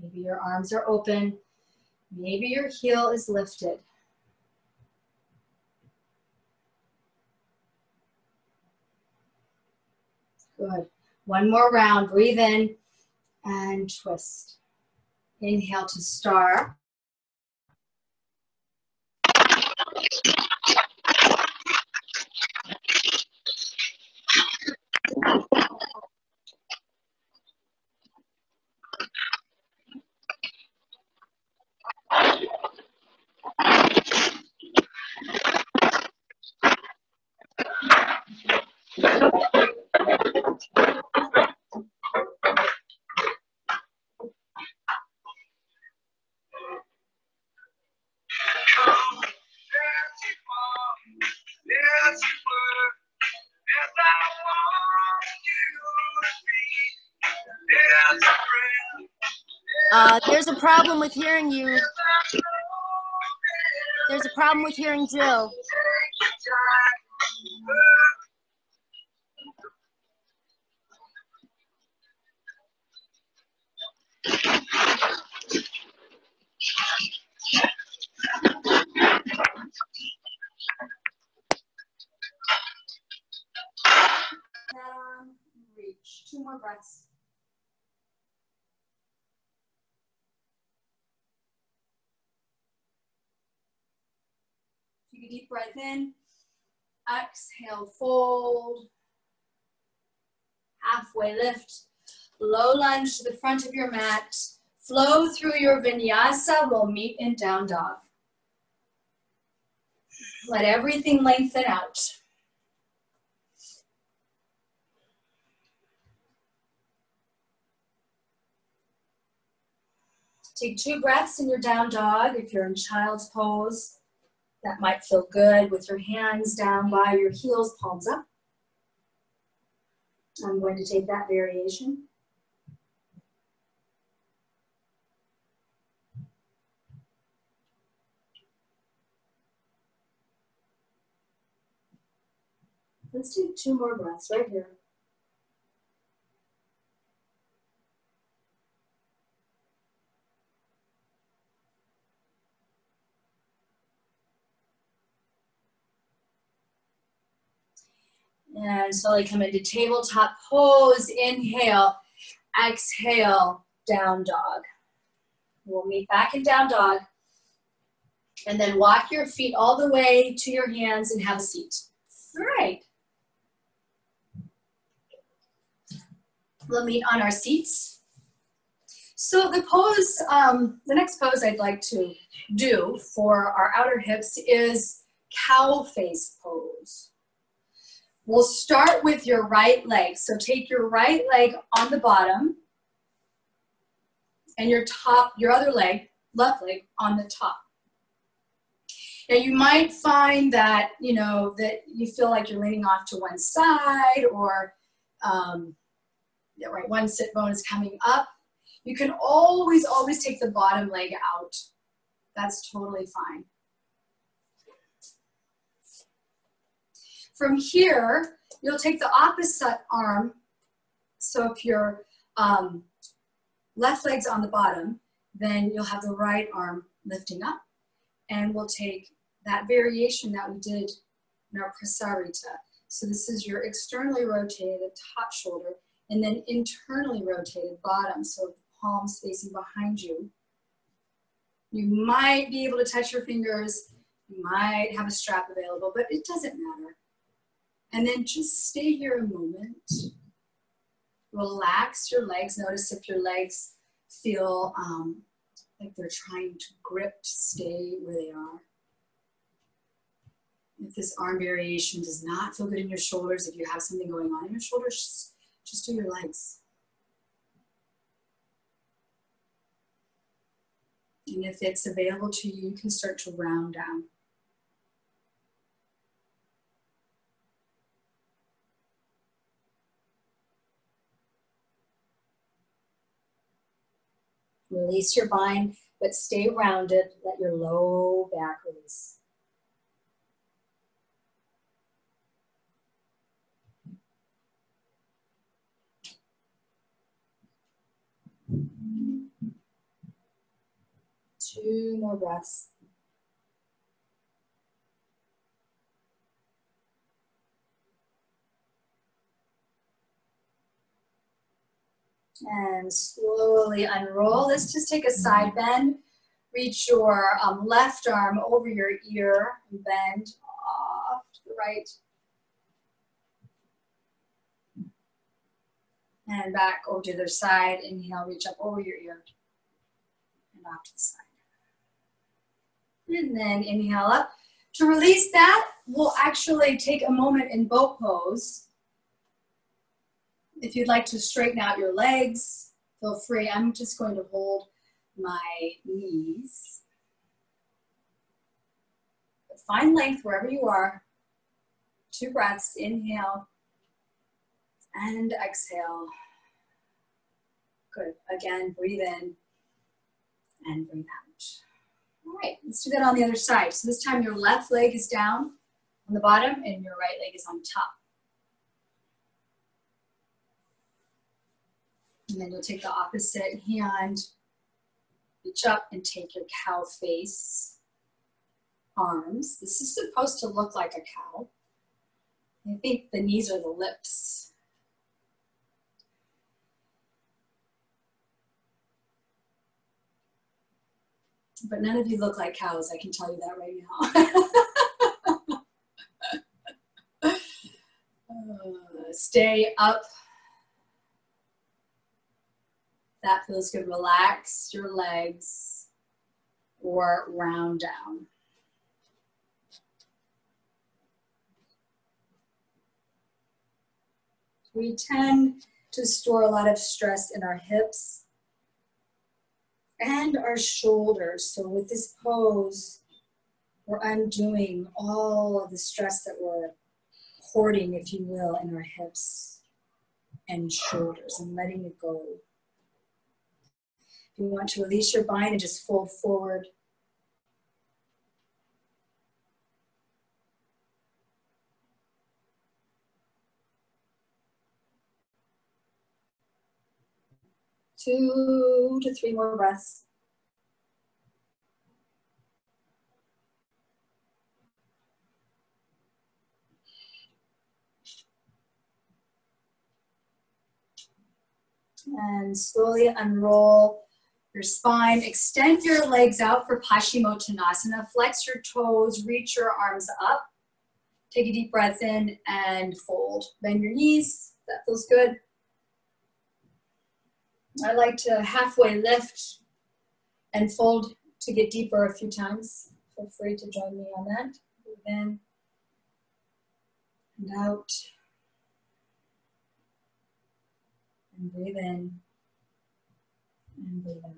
A: Maybe your arms are open. Maybe your heel is lifted. Good. One more round. Breathe in and twist. Inhale to star.
B: There's a problem with hearing you. There's a problem with hearing Jill.
A: Reach. 2 more breaths. Take a deep breath in. Exhale, fold. Halfway lift. Low lunge to the front of your mat. Flow through your vinyasa. We'll meet in down dog. Let everything lengthen out. Take 2 breaths in your down dog. If you're in child's pose, that might feel good with your hands down by your heels, palms up. I'm going to take that variation. Let's take 2 more breaths right here. And slowly come into tabletop pose. Inhale, exhale, down dog. We'll meet back in down dog. And then walk your feet all the way to your hands and have a seat. All right. We'll meet on our seats. So the pose, the next pose I'd like to do for our outer hips is cow face pose. We'll start with your right leg. So take your right leg on the bottom and your other leg, left leg, on the top. Now you might find that, that you feel like you're leaning off to one side, or one sit bone is coming up. You can always take the bottom leg out. That's totally fine. From here, you'll take the opposite arm. So if your left leg's on the bottom, then you'll have the right arm lifting up. And we'll take that variation that we did in our prasarita. So this is your externally rotated top shoulder. And then internally rotated bottom, so palms facing behind you. You might be able to touch your fingers, you might have a strap available, but it doesn't matter. And then just stay here a moment. Relax your legs. Notice if your legs feel like they're trying to grip to stay where they are. If this arm variation does not feel good in your shoulders, if you have something going on in your shoulders, just do your legs. And if it's available to you, you can start to round down. Release your bind, but stay rounded. Let your low back release. Two more breaths. And slowly unroll. Let's just take a side bend. Reach your left arm over your ear and bend off to the right. And back over to the other side. Inhale, reach up over your ear and off to the side. And then inhale up. To release that, we'll actually take a moment in boat pose. If you'd like to straighten out your legs, feel free. I'm just going to hold my knees. Find length wherever you are. 2 breaths, inhale and exhale. Good. Again, breathe in and breathe out. All right, let's do that on the other side. So this time your left leg is down on the bottom and your right leg is on top. And then you'll take the opposite hand, reach up and take your cow face, arms. This is supposed to look like a cow. I think the knees are the lips. But none of you look like cows, I can tell you that right now. Stay up. That feels good. Relax your legs or round down. We tend to store a lot of stress in our hips and our shoulders. So with this pose, we're undoing all of the stress that we're hoarding, if you will, in our hips and shoulders and letting it go. You want to release your bind and just fold forward. Two to three more breaths. And slowly unroll your spine. Extend your legs out for Paschimottanasana. Flex your toes, reach your arms up. Take a deep breath in and fold. Bend your knees, that feels good. I like to halfway lift and fold to get deeper a few times. Feel free to join me on that. Breathe in and out. And breathe in and breathe out.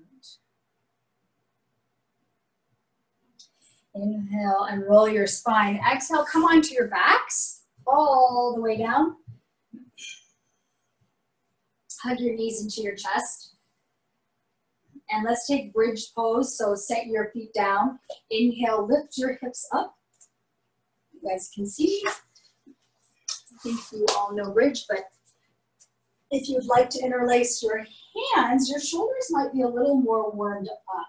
A: Inhale and roll your spine. Exhale, come onto your backs all the way down. Hug your knees into your chest. And let's take bridge pose. So set your feet down. Inhale, lift your hips up. You guys can see. I think you all know bridge, but if you'd like to interlace your hands, your shoulders might be a little more warmed up.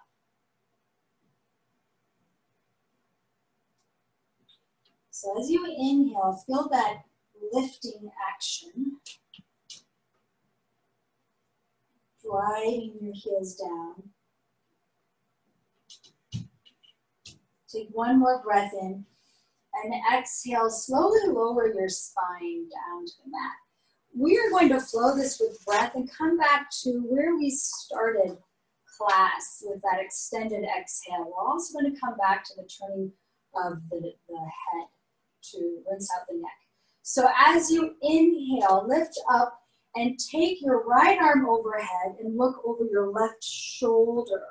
A: So as you inhale, feel that lifting action. Gliding your heels down. Take one more breath in. And exhale, slowly lower your spine down to the mat. We are going to flow this with breath and come back to where we started class with that extended exhale. We're also going to come back to the turning of the head to rinse out the neck. So as you inhale, lift up and take your right arm overhead and look over your left shoulder.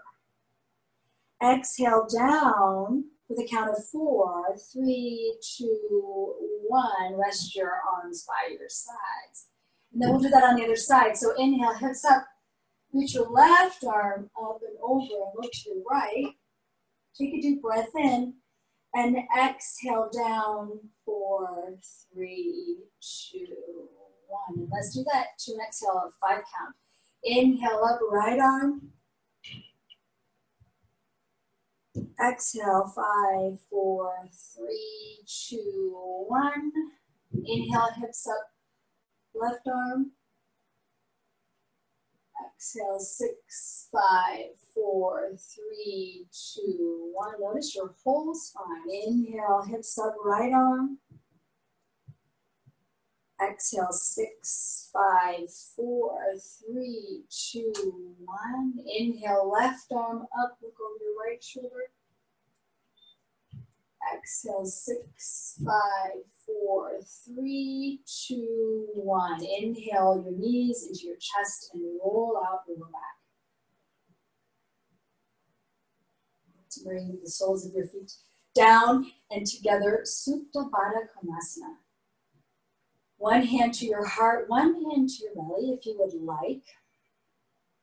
A: Exhale down with a count of 4, 3, 2, 1. Rest your arms by your sides. And then we'll do that on the other side. So inhale, hips up. Reach your left arm up and over and look to your right. Take a deep breath in and exhale down 4, 3, 2, 1. And let's do that to an exhale of 5 count. Inhale up, right arm. Exhale, 5, 4, 3, 2, 1. Inhale, hips up, left arm. Exhale, 6, 5, 4, 3, 2, 1. Notice your whole spine. Inhale, hips up, right arm. Exhale, 6, 5, 4, 3, 2, 1. Inhale, left arm up, look over your right shoulder. Exhale, 6, 5, 4, 3, 2, 1. Inhale your knees into your chest and roll out your back. To bring the soles of your feet down and together, Supta Baddha Konasana. One hand to your heart, one hand to your belly if you would like,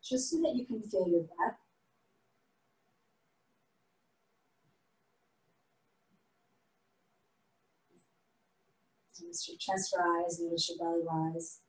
A: just so that you can feel your breath. Notice your chest rise, notice your belly rise.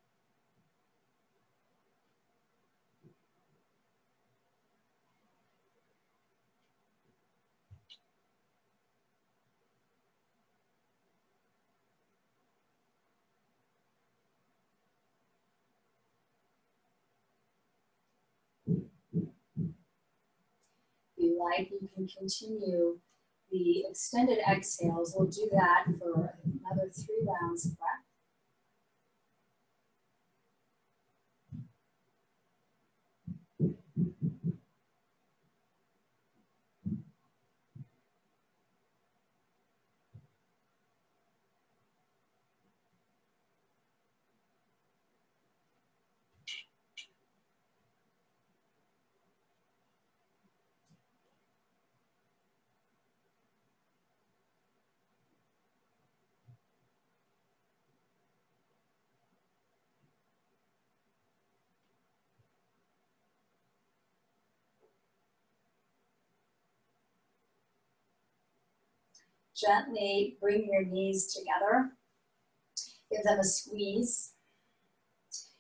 A: If you like, you can continue the extended exhales. We'll do that for another 3 rounds of breath. Gently bring your knees together. Give them a squeeze.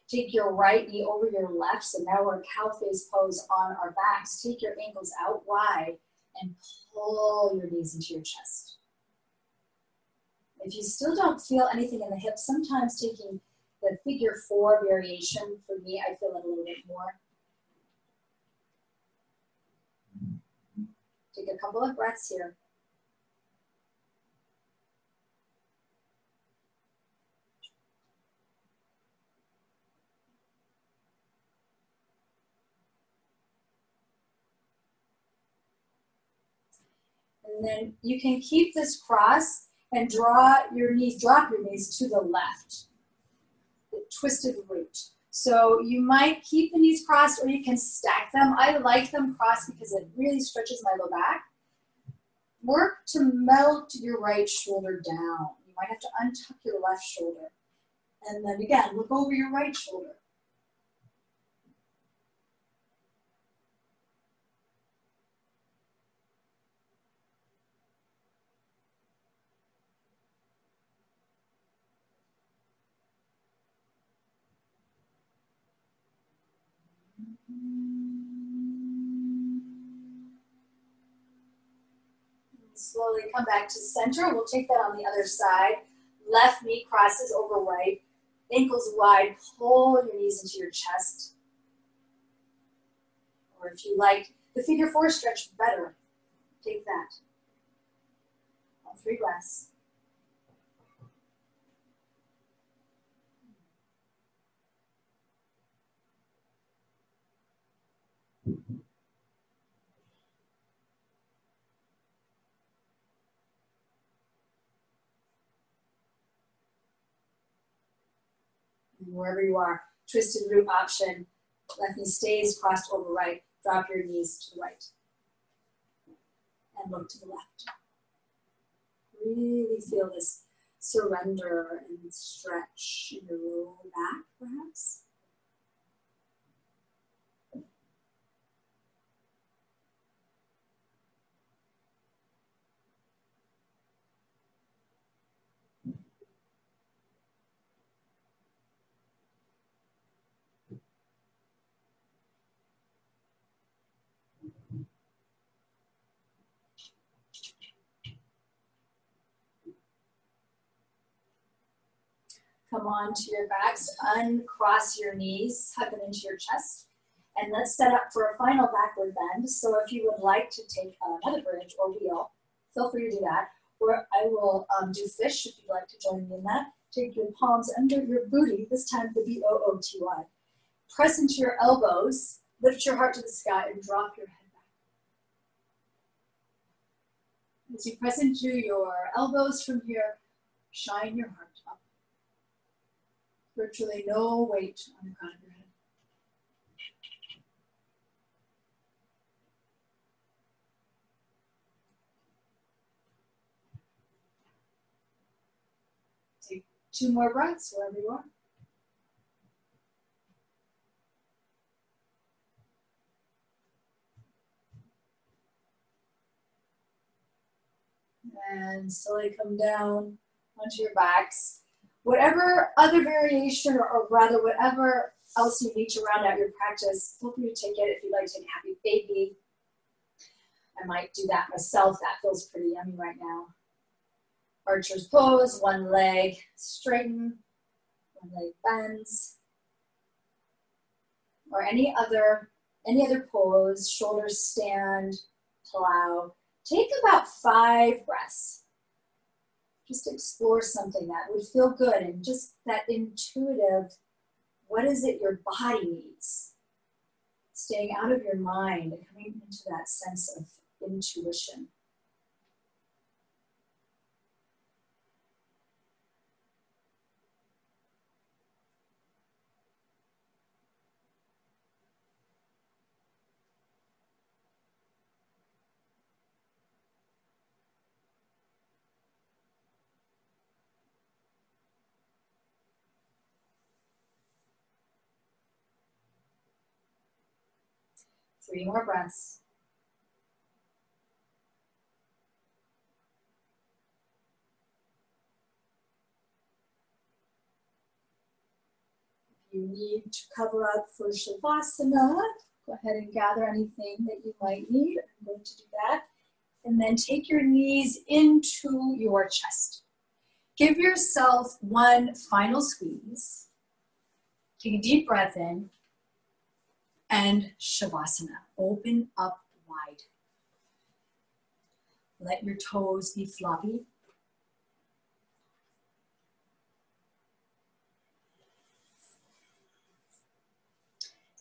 A: Take your right knee over your left. So now we're cow face pose on our backs. Take your ankles out wide and pull your knees into your chest. If you still don't feel anything in the hips, sometimes taking the figure 4 variation, for me, I feel it a little bit more. Take a couple of breaths here. And then you can keep this cross and drop your knees to the left, the twisted root. So you might keep the knees crossed or you can stack them. I like them crossed because it really stretches my low back. Work to melt your right shoulder down. You might have to untuck your left shoulder. And then again, look over your right shoulder. Slowly come back to center. We'll take that on the other side. Left knee crosses over right. Ankles wide. Pull your knees into your chest. Or if you like the figure 4 stretch better, take that. All 3 breaths. And wherever you are, twisted root option. Left knee stays crossed over right. Drop your knees to the right. And look to the left. Really feel this surrender and stretch in your lower back, perhaps. Come on to your backs, uncross your knees, hug them into your chest, and let's set up for a final backward bend. So if you would like to take another bridge or wheel, feel free to do that. Or I will do fish if you'd like to join me in that. Take your palms under your booty, this time the B-O-O-T-Y. Press into your elbows, lift your heart to the sky, and drop your head back. As you press into your elbows from here, shine your heart up. Virtually no weight on the crown of your head. Take 2 more breaths wherever you are. And slowly come down onto your backs. Whatever other variation, or rather whatever else you need to round out your practice, feel free to take it. If you'd like to take a happy baby, I might do that myself. That feels pretty yummy right now. Archer's pose, one leg straighten, one leg bends. Or any other pose, shoulders stand, plow. Take about 5 breaths. Just explore something that would feel good and just that intuitive, what is it your body needs? Staying out of your mind and coming into that sense of intuition. Three more breaths. If you need to cover up for Shavasana, go ahead and gather anything that you might need. I'm going to do that. And then take your knees into your chest. Give yourself one final squeeze. Take a deep breath in. And Shavasana. Open up wide. Let your toes be floppy.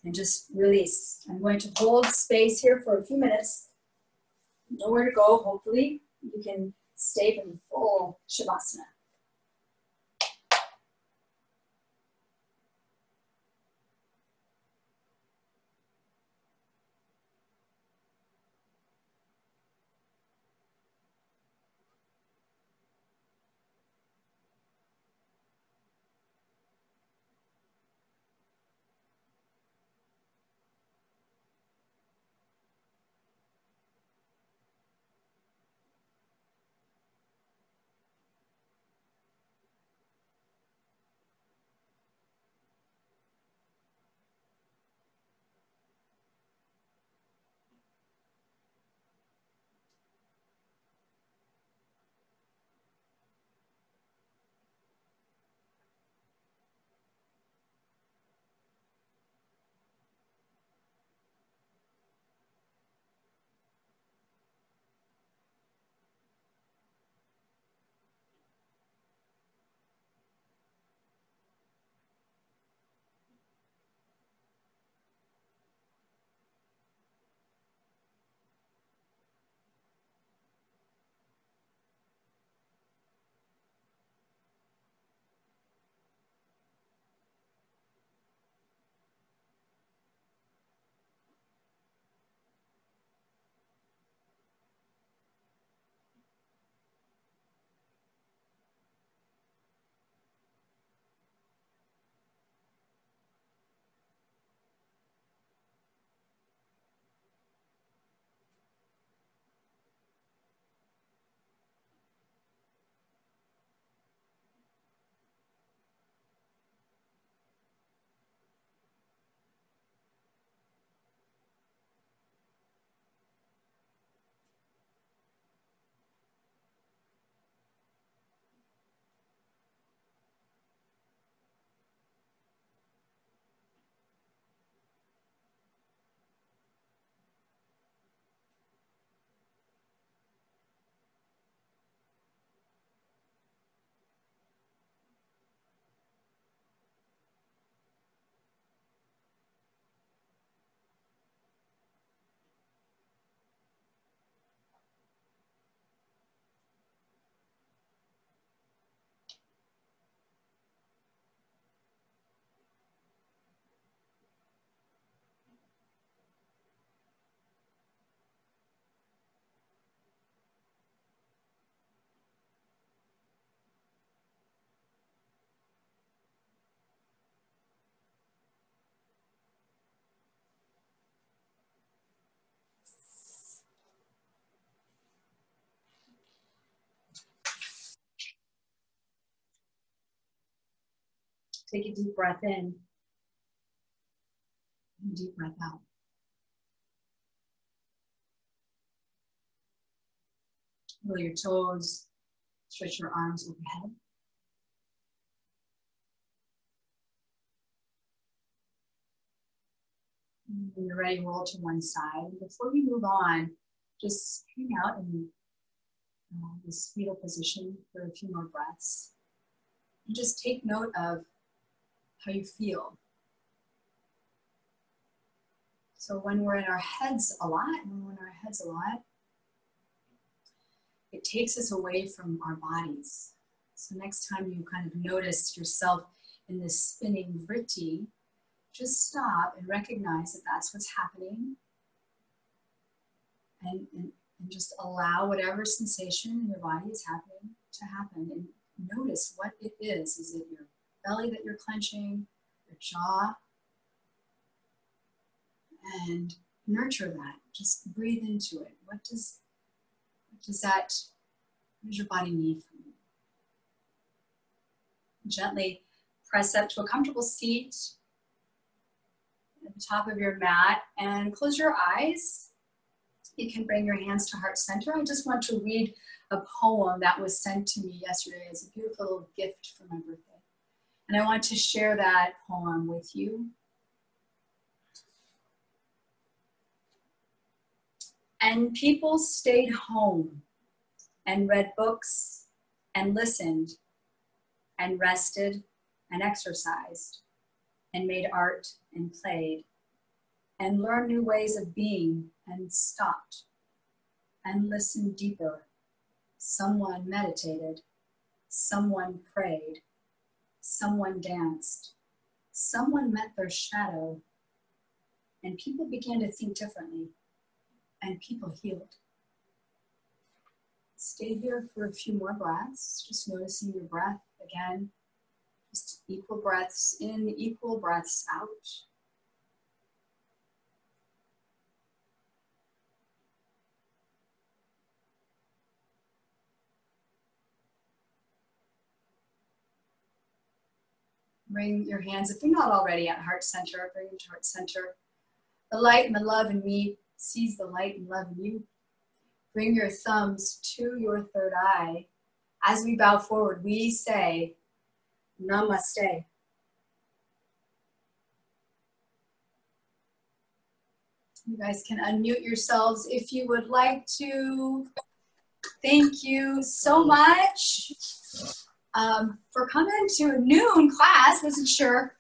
A: And just release. I'm going to hold space here for a few minutes. Nowhere to go, hopefully. You can stay in full Shavasana. Take a deep breath in and a deep breath out. Roll your toes, stretch your arms overhead. When you're ready, roll to one side. Before we move on, just hang out in this fetal position for a few more breaths. And just take note of how you feel. So when we're in our heads a lot, it takes us away from our bodies. So next time you kind of notice yourself in this spinning vritti, just stop and recognize that that's what's happening. And just allow whatever sensation in your body is happening to happen. And notice what it is. Is it your belly that you're clenching, your jaw? And nurture that. Just breathe into it. What does your body need from you? Gently press up to a comfortable seat at the top of your mat and close your eyes. You can bring your hands to heart center. I just want to read a poem that was sent to me yesterday as a beautiful little gift for my birthday. And I want to share that poem with you. And people stayed home and read books and listened and rested and exercised and made art and played and learned new ways of being and stopped and listened deeper. Someone meditated, someone prayed, someone danced, someone met their shadow, and people began to think differently, and people healed. Stay here for a few more breaths, just noticing your breath again. Just equal breaths in, equal breaths out. Bring your hands, if you're not already at heart center, bring them to heart center. The light and the love in me sees the light and love in you. Bring your thumbs to your third eye. As we bow forward, we say, Namaste. You guys can unmute yourselves if you would like to. Thank you so much for coming to a noon class. Wasn't sure.